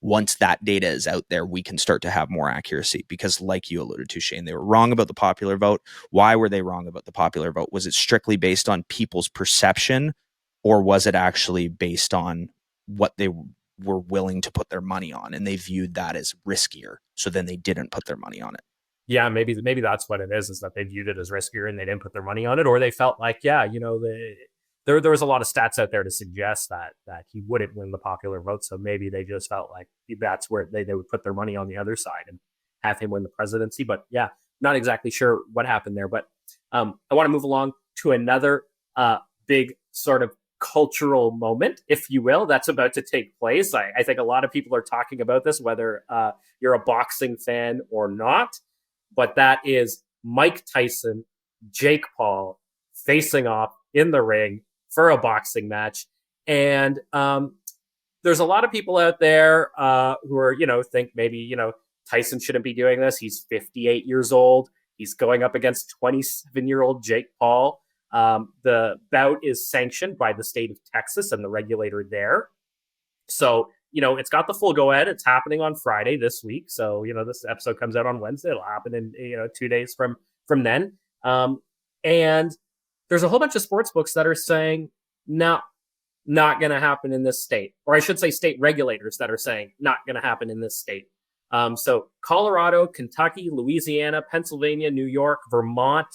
once that data is out there, we can start to have more accuracy, because like you alluded to, Shane, they were wrong about the popular vote. Why were they wrong about the popular vote? Was it strictly based on people's perception, or was it actually based on what they were willing to put their money on? And they viewed that as riskier. So then they didn't put their money on it. Yeah, maybe that's what it is that they viewed it as riskier and they didn't put their money on it, or they felt like, there was a lot of stats out there to suggest that he wouldn't win the popular vote. So maybe they just felt like that's where they would put their money on the other side and have him win the presidency. But yeah, not exactly sure what happened there. But I want to move along to another big sort of cultural moment, if you will, that's about to take place. I think a lot of people are talking about this, whether you're a boxing fan or not. But that is Mike Tyson, Jake Paul facing off in the ring for a boxing match. And there's a lot of people out there who are, think maybe, Tyson shouldn't be doing this. He's 58 years old. He's going up against 27-year-old Jake Paul. The bout is sanctioned by the state of Texas and the regulator there. So, it's got the full go-ahead. It's happening on Friday this week. So, this episode comes out on Wednesday. It'll happen in, 2 days from then. And there's a whole bunch of sports books that are saying, no, not going to happen in this state. Or I should say state regulators that are saying not going to happen in this state. So Colorado, Kentucky, Louisiana, Pennsylvania, New York, Vermont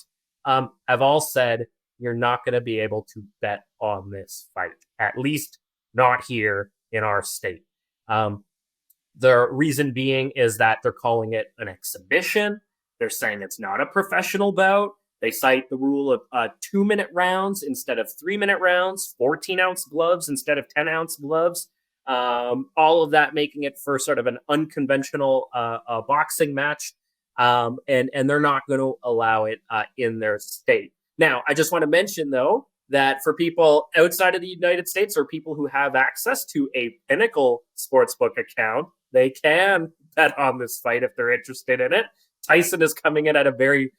have all said you're not going to be able to bet on this fight, at least not here in our state. The reason being is that they're calling it an exhibition. They're saying it's not a professional bout. They cite the rule of 2-minute rounds instead of 3-minute rounds, 14-ounce gloves instead of 10-ounce gloves. All of that making it for sort of an unconventional boxing match. And they're not going to allow it in their state. Now, I just want to mention, though, that for people outside of the United States or people who have access to a Pinnacle sportsbook account, they can bet on this fight if they're interested in it. Tyson is coming in at a very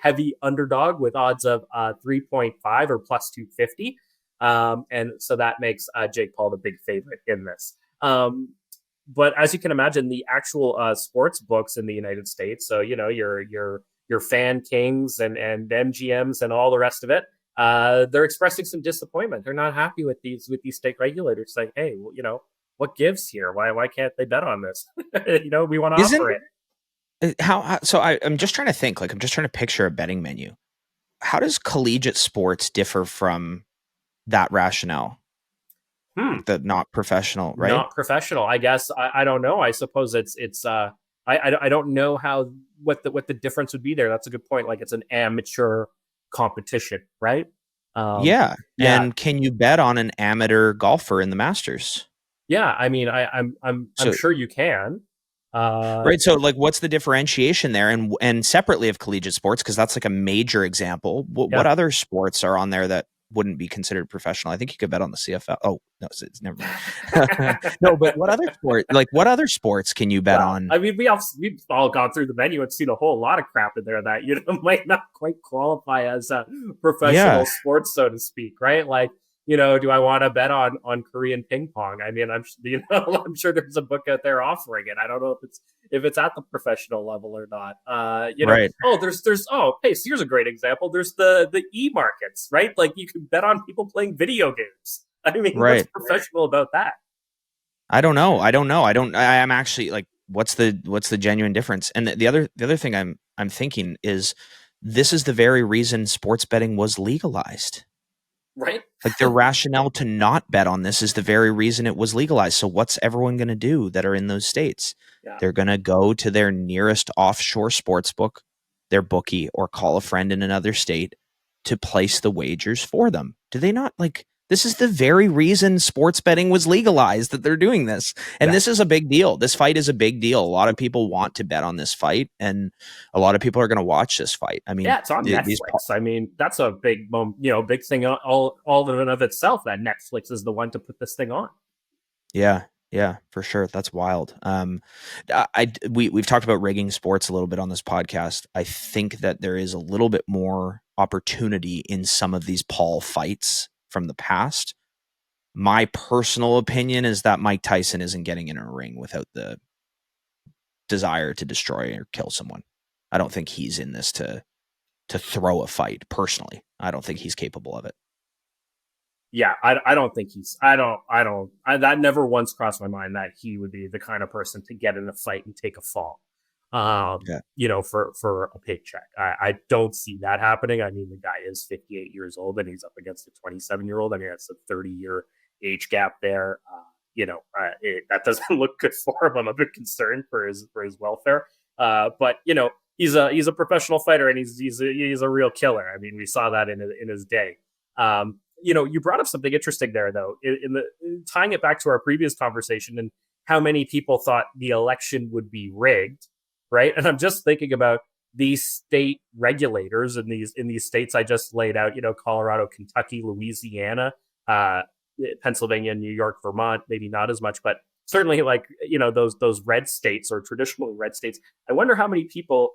heavy underdog with odds of 3.5 or plus 250. And so that makes Jake Paul the big favorite in this. But as you can imagine, the actual sports books in the United States, so, your Fan Kings and MGMs and all the rest of it, they're expressing some disappointment. They're not happy with these state regulators saying, hey, well, what gives here? Why can't they bet on this? We want to offer it. So I'm just trying to think, I'm just trying to picture a betting menu. How does collegiate sports differ from that rationale? The not professional, right? Not professional. I guess I don't know. I suppose it's I don't know what the difference would be there. That's a good point. Like, it's an amateur competition, right? Yeah. And can you bet on an amateur golfer in the Masters? Yeah, I mean, I'm sure you can. Right. So, what's the differentiation there, and separately of collegiate sports, because that's a major example. What other sports are on there that wouldn't be considered professional? I think you could bet on the CFL. Oh no, it's never mind. No, but what other sports can you bet on? I mean, we've all gone through the menu and seen a whole lot of crap in there that might not quite qualify as a professional sports, so to speak, right? Like, do I want to bet on Korean ping pong? I mean, I'm sure there's a book out there offering it. I don't know if it's at the professional level or not. Right. Oh, hey, so here's a great example. There's the e-markets, right? Like, you can bet on people playing video games. I mean, what's professional about that? I don't know. I'm actually what's the genuine difference? And the other thing I'm thinking is, this is the very reason sports betting was legalized. Right. The rationale to not bet on this is the very reason it was legalized. So what's everyone going to do that are in those states? Yeah. They're going to go to their nearest offshore sports book, their bookie, or call a friend in another state to place the wagers for them? Do they not like? This is the very reason sports betting was legalized, that they're doing this. And this is a big deal. This fight is a big deal. A lot of people want to bet on this fight, and a lot of people are going to watch this fight. I mean, yeah, it's on Netflix. I mean, that's a big, big thing all in and of itself, that Netflix is the one to put this thing on. Yeah, for sure. That's wild. We've talked about rigging sports a little bit on this podcast. I think that there is a little bit more opportunity in some of these Paul fights from the past. My personal opinion is that Mike Tyson isn't getting in a ring without the desire to destroy or kill someone. I don't think he's in this to throw a fight. Personally, I don't think he's capable of it. Yeah, I don't think that never once crossed my mind that he would be the kind of person to get in a fight and take a fall, for a paycheck. I don't see that happening. I mean, the guy is 58 years old and he's up against a 27-year-old. I mean, that's a 30-year age gap there. That doesn't look good for him. I'm a bit concerned for his welfare. But he's a professional fighter and he's a real killer. I mean, we saw that in his day. You brought up something interesting there, though, tying it back to our previous conversation and how many people thought the election would be rigged, right? And I'm just thinking about these state regulators in these states I just laid out, Colorado, Kentucky, Louisiana, Pennsylvania, New York, Vermont, maybe not as much, but certainly those red states or traditionally red states. I wonder how many people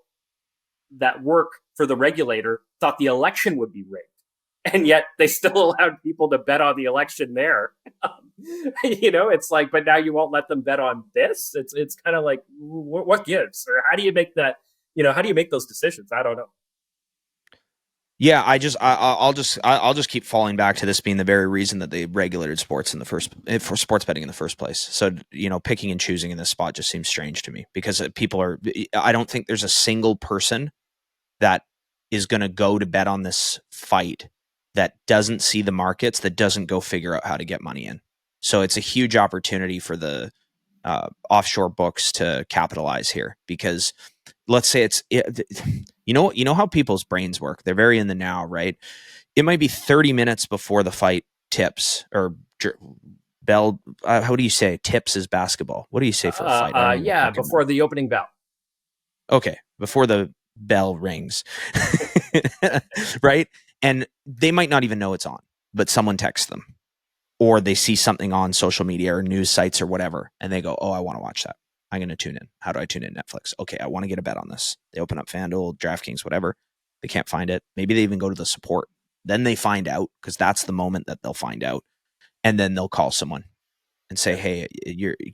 that work for the regulator thought the election would be rigged. And yet they still allowed people to bet on the election there. It's like, but now you won't let them bet on this. It's kind of like, what gives? Or how do you make that? How do you make those decisions? I don't know. Yeah, I'll just keep falling back to this being the very reason that they regulated sports for sports betting in the first place. So, picking and choosing in this spot just seems strange to me, because I don't think there's a single person that is going to go to bet on this fight that doesn't see the markets, that doesn't go figure out how to get money in. So it's a huge opportunity for the offshore books to capitalize here, because let's say how people's brains work. They're very in the now, right? It might be 30 minutes before the fight tips or bell. How do you say tips is basketball? What do you say for a fight? Before the opening bell. Okay. Before the bell rings, right? And they might not even know it's on, but someone texts them, or they see something on social media or news sites or whatever, and they go, oh, I want to watch that. I'm going to tune in. How do I tune in? Netflix. Okay, I want to get a bet on this. They open up FanDuel, DraftKings, whatever. They can't find it. Maybe they even go to the support. Then they find out, because that's the moment that they'll find out. And then they'll call someone and say, hey,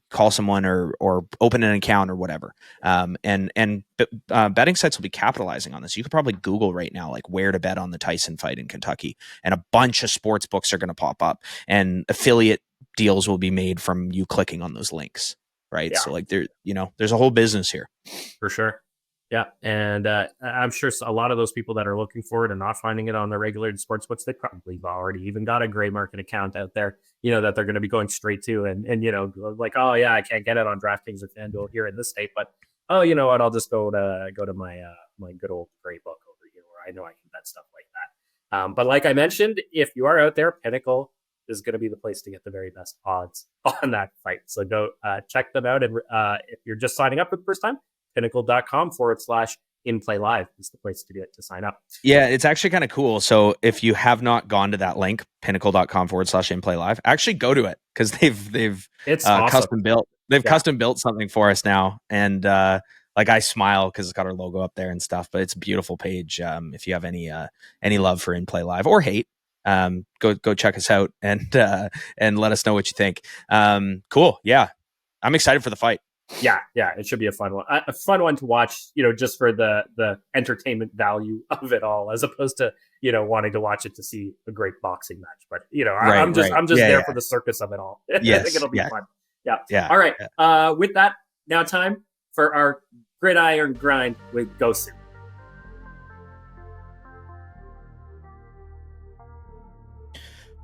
call someone or open an account or whatever. Betting sites will be capitalizing on this. You could probably Google right now, like, where to bet on the Tyson fight in Kentucky, and a bunch of sports books are going to pop up, and affiliate deals will be made from you clicking on those links. Right. Yeah. So like there's a whole business here. For sure. Yeah. And I'm sure a lot of those people that are looking for it and not finding it on the regulated sports books, they probably have already even got a gray market account out there, that they're going to be going straight to. And like, oh yeah, I can't get it on DraftKings or FanDuel here in this state, but oh, you know what? I'll just go to my good old gray book over here where I know I can bet stuff like that. But like I mentioned, if you are out there, Pinnacle is going to be the place to get the very best odds on that fight. So go check them out. And if you're just signing up for the first time, pinnacle.com/InPlayLive is the place to do it, to sign up. Yeah, it's actually kind of cool. So if you have not gone to that link, pinnacle.com/InPlayLive, actually go to it, because they've awesome. custom built. They've custom built something for us now. And like, I smile because it's got our logo up there and stuff, but it's a beautiful page. If you have any love for In Play Live or hate, go check us out and let us know what you think. Cool. Yeah. I'm excited for the fight. Yeah. It should be a fun one to watch, just for the entertainment value of it all, as opposed to, wanting to watch it to see a great boxing match. But, I'm just there for the circus of it all. Yes, I think it'll be fun. Yeah. All right. With that, now time for our Gridiron grind with Gosu.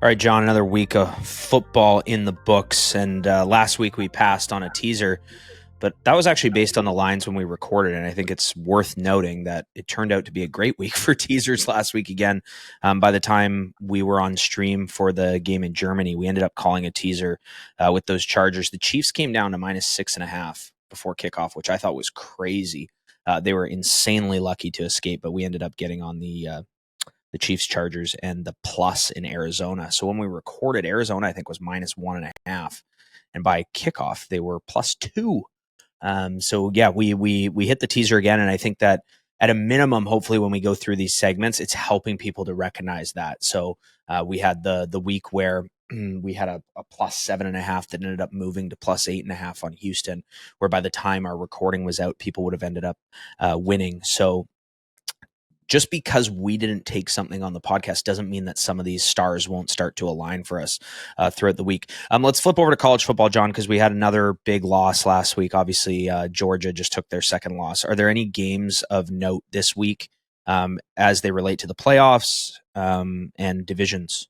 All right, John, another week of football in the books. And last week we passed on a teaser But that was actually based on the lines when we recorded, and I think it's worth noting that it turned out to be a great week for teasers last week again. By the time we were on stream for the game in Germany, we ended up calling a teaser with those Chargers. The Chiefs came down to -6.5 before kickoff, which I thought was crazy. They were insanely lucky to escape, but we ended up getting on the Chiefs Chargers and the plus in Arizona. So when we recorded, Arizona, I think, was -1.5. And by kickoff, they were +2. So yeah, we hit the teaser again, and I think that at a minimum, hopefully when we go through these segments, it's helping people to recognize that. So we had the week where we had a +7.5 that ended up moving to +8.5 on Houston, where by the time our recording was out, people would have ended up winning. So just because we didn't take something on the podcast doesn't mean that some of these stars won't start to align for us throughout the week. Let's flip over to college football, John, because we had another big loss last week. Obviously, Georgia just took their second loss. Are there any games of note this week as they relate to the playoffs and divisions?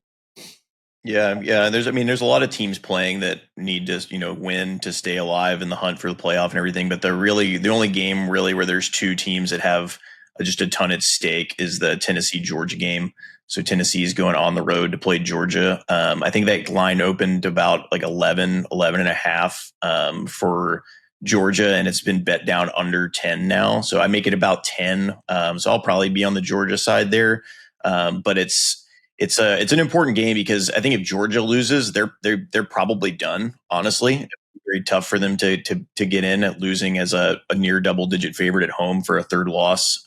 Yeah. There's a lot of teams playing that need to, win to stay alive in the hunt for the playoff and everything. But the only game really where there's two teams that have just a ton at stake is the Tennessee-Georgia game. So Tennessee is going on the road to play Georgia. I think that line opened about like 11 and a half for Georgia, and it's been bet down under 10 now. So I make it about 10. So I'll probably be on the Georgia side there. But it's an important game because I think if Georgia loses, they're probably done, honestly. Very tough for them to get in at losing as a near double-digit favorite at home for a third loss.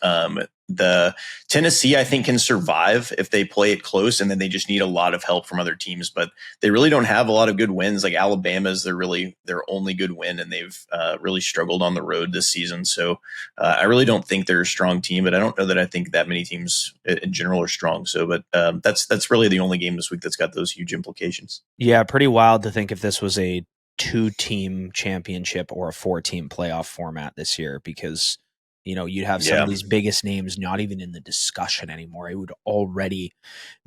The Tennessee, I think, can survive if they play it close, and then they just need a lot of help from other teams. But they really don't have a lot of good wins. Like Alabama's their only good win, and they've really struggled on the road this season. So I really don't think they're a strong team, but I don't know that I think that many teams in general are strong. So, but that's really the only game this week that's got those huge implications. Yeah, pretty wild to think if this was a 2-team championship or a 4-team playoff format this year, because you'd have some of these biggest names not even in the discussion anymore. It would already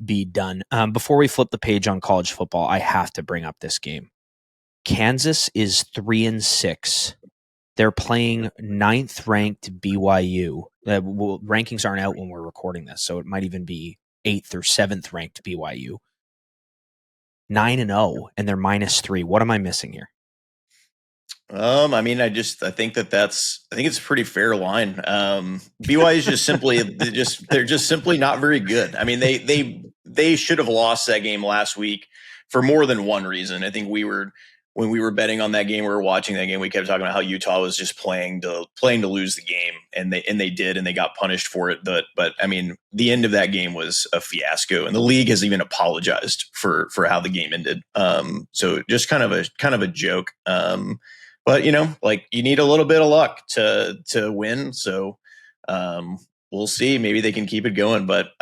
be done. Before we flip the page on college football, I have to bring up this game. Kansas is 3-6. They're playing 9th ranked BYU. Rankings aren't out when we're recording this, so it might even be 8th or 7th ranked BYU. 9-0, and they're -3. What am I missing here? I think it's a pretty fair line. BYU is just simply they're just simply not very good. I mean, they should have lost that game last week for more than one reason. I think when we were betting on that game, we were watching that game, we kept talking about how Utah was just playing to lose the game, and they did, and they got punished for it. But I mean, the end of that game was a fiasco, and the league has even apologized for how the game ended. So just kind of a joke. But you need a little bit of luck to win. So we'll see. Maybe they can keep it going, but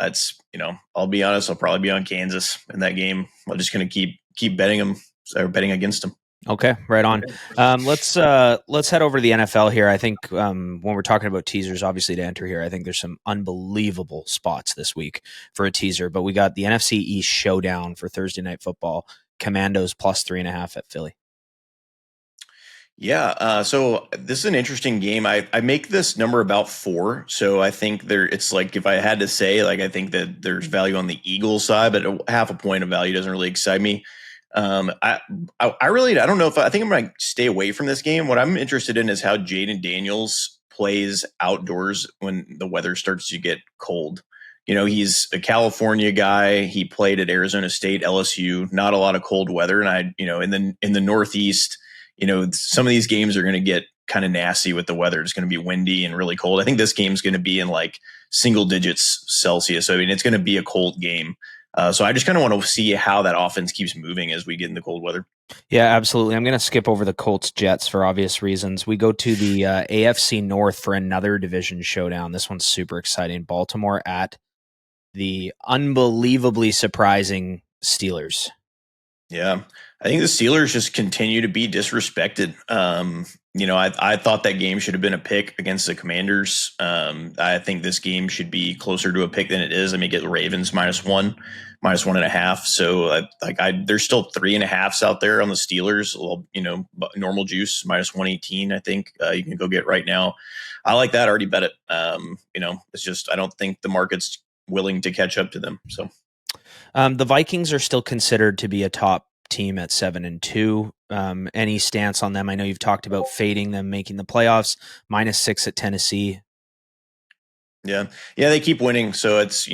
I'll be honest, I'll probably be on Kansas in that game. I'm just going to keep betting them or betting against them. Okay, right on. Let's head over to the NFL here. I think when we're talking about teasers, obviously to enter here, I think there's some unbelievable spots this week for a teaser. But we got the NFC East showdown for Thursday Night Football. Commandos +3.5 at Philly. Yeah, so this is an interesting game. I make this number about 4. So I think it's like, if I had to say, like, I think that there's value on the Eagles side, but half a point of value doesn't really excite me. I don't know I think I'm going to stay away from this game. What I'm interested in is how Jaden Daniels plays outdoors when the weather starts to get cold. He's a California guy. He played at Arizona State, LSU, not a lot of cold weather. And in the Northeast, some of these games are going to get kind of nasty with the weather. It's going to be windy and really cold. I think this game's going to be in like single digits Celsius. So, I mean, it's going to be a cold game. So I just kind of want to see how that offense keeps moving as we get in the cold weather. Yeah, absolutely. I'm going to skip over the Colts Jets for obvious reasons. We go to the AFC North for another division showdown. This one's super exciting. Baltimore at the unbelievably surprising Steelers. Yeah, I think the Steelers just continue to be disrespected. I thought that game should have been a pick against the Commanders. I think this game should be closer to a pick than it is. I mean, get the Ravens -1, -1.5. So, there's still 3.5s out there on the Steelers. Well, normal juice -118. I think you can go get right now. I like that. I already bet it. It's just I don't think the market's willing to catch up to them. So. The Vikings are still considered to be a top team at 7-2. Any stance on them? I know you've talked about fading them making the playoffs. -6 at Tennessee. Yeah, they keep winning, so it's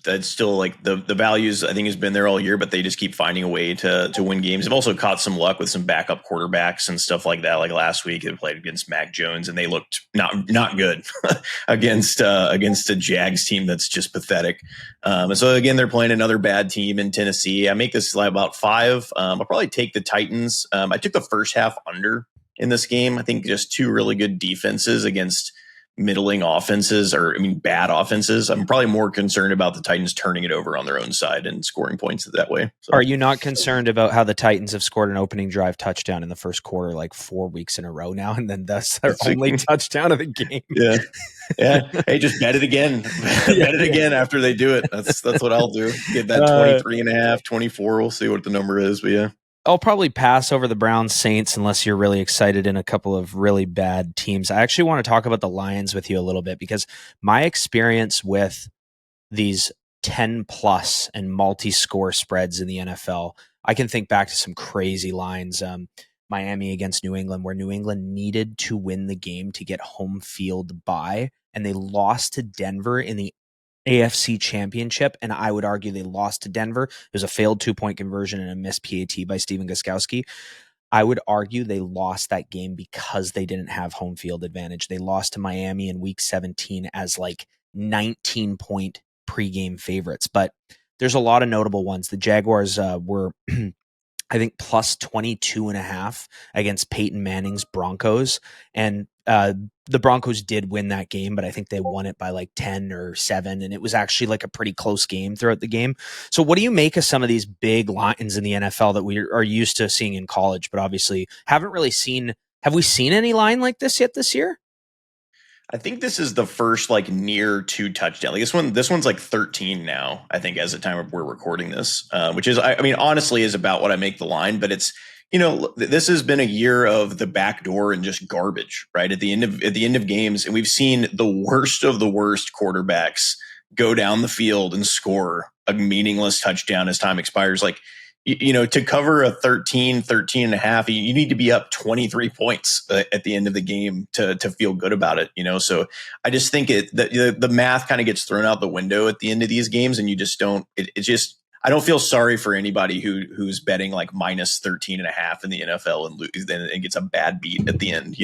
that's still like the values I think has been there all year, but they just keep finding a way to win games. They've also caught some luck with some backup quarterbacks and stuff like that. Like last week, they played against Mac Jones, and they looked not good against a Jags team that's just pathetic. And so again, they're playing another bad team in Tennessee. I make this about 5. I'll probably take the Titans. I took the first half under in this game. I think just two really good defenses against middling offenses, bad offenses. I'm probably more concerned about the Titans turning it over on their own side and scoring points that way. So. Are you not concerned about how the Titans have scored an opening drive touchdown in the first quarter like 4 weeks in a row now, and then that's their only touchdown of the game? Yeah. Hey, just bet it again. Bet it again after they do it. That's what I'll do. Get that 23.5, 24. We'll see what the number is, but yeah. I'll probably pass over the Browns Saints unless you're really excited in a couple of really bad teams. I actually want to talk about the Lions with you a little bit because my experience with these 10 plus and multi-score spreads in the NFL, I can think back to some crazy lines. Miami against New England, where New England needed to win the game to get home field bye, and they lost to Denver in the AFC Championship, and I would argue they lost to Denver. There's a failed 2-point conversion and a missed PAT by Steven Gostkowski. I would argue they lost that game because they didn't have home field advantage. They lost to Miami in week 17 as like 19-point pregame favorites, but there's a lot of notable ones. The Jaguars were I think plus 22.5 against Peyton Manning's Broncos. And the Broncos did win that game, but I think they won it by like 10 or 7. And it was actually like a pretty close game throughout the game. So what do you make of some of these big lines in the NFL that we are used to seeing in college, but obviously haven't really seen? Have we seen any line like this yet this year? I think this is the first like near 2 touchdown. Like this one's like 13 now, I think, as the time we're recording this, which is, honestly is about what I make the line, but it's, this has been a year of the back door and just garbage, right? At the end of games. And we've seen the worst of the worst quarterbacks go down the field and score a meaningless touchdown as time expires. Like, to cover a 13 and a half, you need to be up 23 points at the end of the game to feel good about it, So I just think the math kind of gets thrown out the window at the end of these games, and you just don't. I don't feel sorry for anybody who's betting like minus 13 and a half in the NFL and gets a bad beat at the end,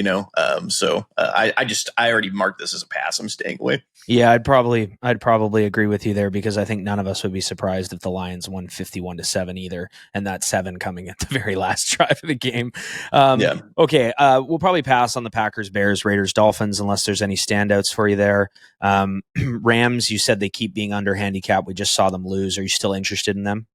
So I already marked this as a pass. I'm staying away. Yeah, I'd probably agree with you there because I think none of us would be surprised if the Lions won 51-7 either, and that 7 coming at the very last drive of the game. Yeah. Okay, we'll probably pass on the Packers, Bears, Raiders, Dolphins unless there's any standouts for you there. Rams, you said they keep being under handicap. We just saw them lose. Are you still interested in them?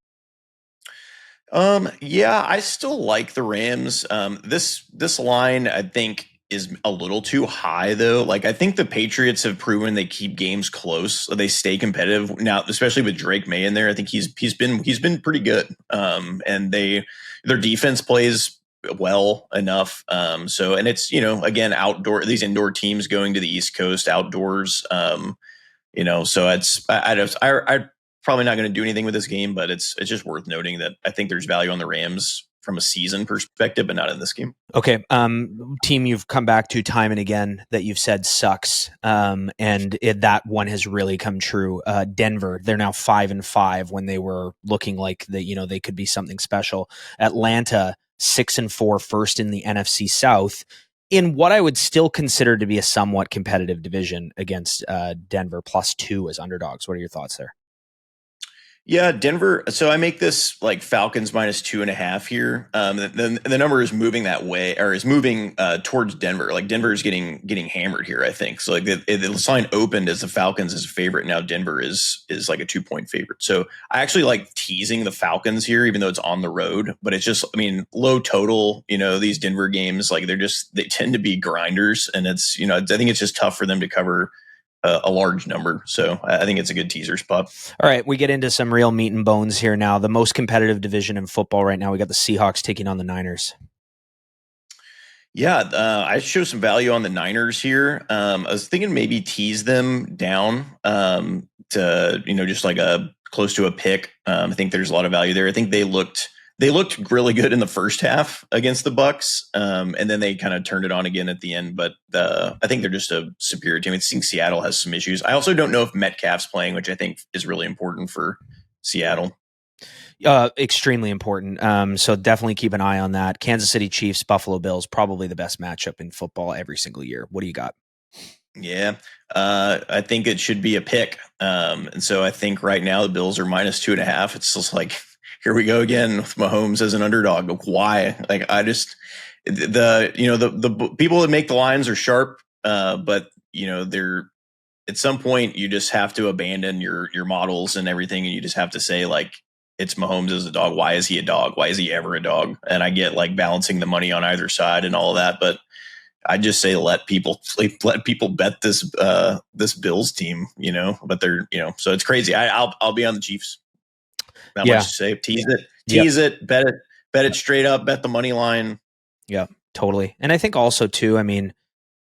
Yeah, I still like the Rams. This line, I think, is a little too high though. Like I think the Patriots have proven they keep games close. They stay competitive now, especially with Drake May in there. I think he's been pretty good. And their defense plays well enough. So, and it's, again, these indoor teams going to the East Coast outdoors. So it's, I probably not going to do anything with this game, but it's just worth noting that I think there's value on the Rams from a season perspective, but not in this game. Okay. Team you've come back to time and again that you've said sucks. That one has really come true. Denver, they're now 5-5 when they were looking like they could be something special. Atlanta, 6-4, first in the NFC South in what I would still consider to be a somewhat competitive division against Denver, +2 as underdogs. What are your thoughts there? Yeah, Denver. So I make this like Falcons -2.5 here. The number is moving that way, or is moving towards Denver. Like Denver is getting hammered here, I think. So like the line opened as the Falcons as a favorite. Now Denver is like a 2-point favorite. So I actually like teasing the Falcons here, even though it's on the road. But it's just, I mean, low total. These Denver games, like they tend to be grinders, and it's I think it's just tough for them to cover a large number. So I think it's a good teaser spot. All right, we get into some real meat and bones here now. The most competitive division in football right now. We got the Seahawks taking on the Niners. Yeah, I show some value on the Niners here. I was thinking maybe tease them down to just like a close to a pick. I think there's a lot of value there. I think they looked really good in the first half against the Bucks, and then they kind of turned it on again at the end. But I think they're just a superior team. I think Seattle has some issues. I also don't know if Metcalf's playing, which I think is really important for Seattle. Extremely important. So definitely keep an eye on that. Kansas City Chiefs, Buffalo Bills, probably the best matchup in football every single year. What do you got? Yeah, I think it should be a pick. And so I think right now the Bills are -2.5. It's just like, here we go again with Mahomes as an underdog. Like, why? Like, I just the people that make the lines are sharp, but they're at some point you just have to abandon your models and everything, and you just have to say like, it's Mahomes as a dog. Why is he a dog? Why is he ever a dog? And I get like balancing the money on either side and all of that, but I just say let people bet this Bills team, but they're so it's crazy. I'll be on the Chiefs. Not much to say. Tease it, bet it straight up, bet the money line. Yeah, totally. And I think also too, I mean,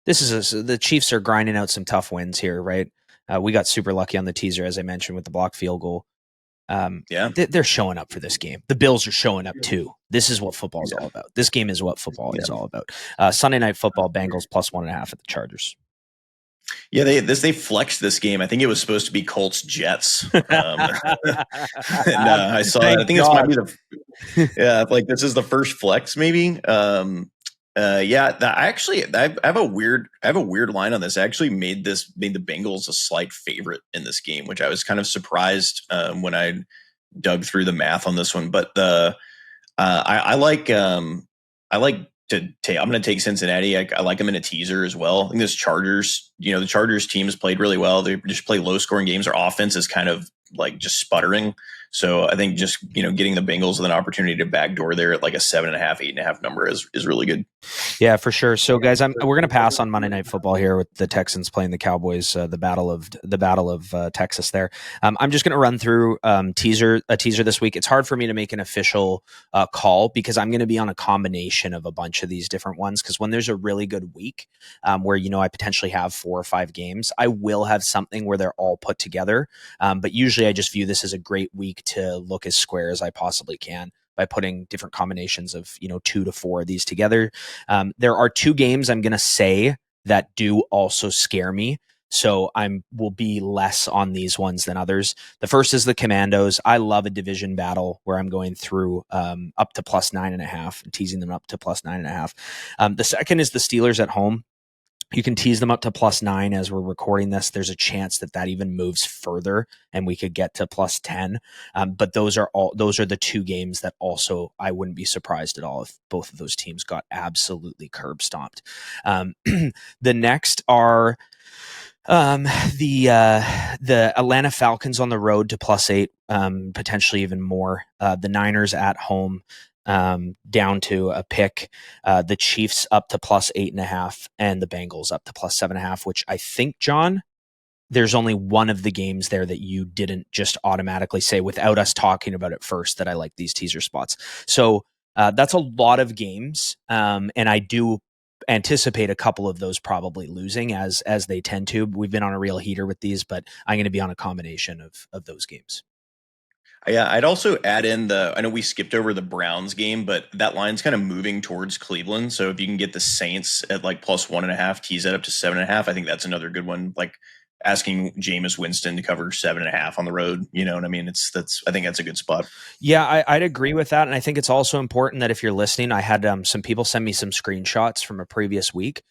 the Chiefs are grinding out some tough wins here, right? We got super lucky on the teaser, as I mentioned, with the blocked field goal. They're showing up for this game. The Bills are showing up too. This is what football is all about. This game is what football is all about. Sunday Night Football, Bengals +1.5 at the Chargers. Yeah, they flexed this game. I think it was supposed to be Colts Jets. And I saw that. I think this might be like this is the first flex maybe. I have a weird line on this. I actually made the Bengals a slight favorite in this game, which I was kind of surprised when I dug through the math on this one. But I'm going to take Cincinnati. I like them in a teaser as well. I think this Chargers, the Chargers team has played really well. They just play low scoring games. Their offense is kind of like just sputtering. So I think just, getting the Bengals with an opportunity to backdoor there at like a 7.5, 8.5 number is really good. Yeah, for sure. So guys, we're going to pass on Monday Night Football here with the Texans playing the Cowboys, the battle of Texas there. I'm just going to run through a teaser this week. It's hard for me to make an official call because I'm going to be on a combination of a bunch of these different ones. Because when there's a really good week where, I potentially have 4 or 5 games, I will have something where they're all put together. But usually I just view this as a great week to look as square as I possibly can by putting different combinations of 2 to 4 of these together. There are 2 games I'm going to say that do also scare me, so will be less on these ones than others. The first is the Commandos. I love a division battle where I'm going through up to +9.5 and teasing them up to +9.5. The second is the Steelers at home. You can tease them up to +9 as we're recording this. There's a chance that even moves further and we could get to +10. But those are the 2 games that also I wouldn't be surprised at all if both of those teams got absolutely curb stomped. The next are the Atlanta Falcons on the road to +8, potentially even more. The Niners at home, down to a pick, the Chiefs up to +8.5 and the Bengals up to +7.5, which I think, John, there's only one of the games there that you didn't just automatically say without us talking about it first that I like these teaser spots. So that's a lot of games. And I do anticipate a couple of those probably losing as they tend to. We've been on a real heater with these, but I'm going to be on a combination of those games. Yeah, I'd also add in I know we skipped over the Browns game, but that line's kind of moving towards Cleveland. So if you can get the Saints at like +1.5, tease that up to 7.5, I think that's another good one. Like asking Jameis Winston to cover 7.5 on the road. You know what I mean? I think that's a good spot. Yeah, I'd agree with that. And I think it's also important that if you're listening, I had some people send me some screenshots from a previous week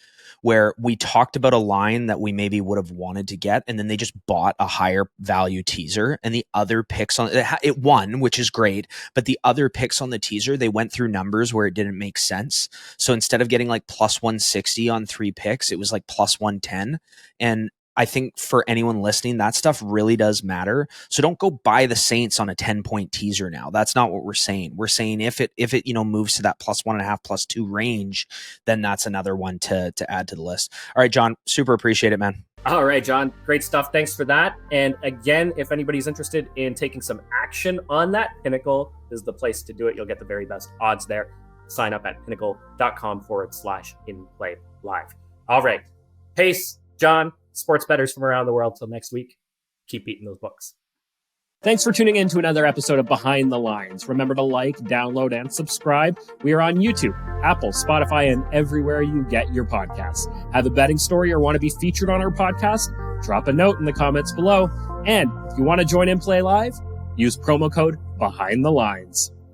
where we talked about a line that we maybe would have wanted to get, and then they just bought a higher value teaser, and the other picks on it won, which is great, but the other picks on the teaser, they went through numbers where it didn't make sense. So instead of getting like plus 160 on 3 picks, it was like plus 110. And I think for anyone listening, that stuff really does matter. So don't go buy the Saints on a 10-point teaser now. That's not what we're saying. We're saying if it moves to that plus 1.5, plus 2 range, then that's another one to add to the list. All right, John, super appreciate it, man. All right, John, great stuff. Thanks for that. And again, if anybody's interested in taking some action on that, Pinnacle is the place to do it. You'll get the very best odds there. Sign up at pinnacle.com/inplaylive. All right, Pace, John, sports bettors from around the world. Till next week, keep beating those books. Thanks for tuning in to another episode of Behind the Lines. Remember to like, download, and subscribe. We are on YouTube, Apple, Spotify, and everywhere you get your podcasts. Have a betting story or want to be featured on our podcast? Drop a note in the comments below. And if you want to join In Play Live, use promo code Behind the Lines.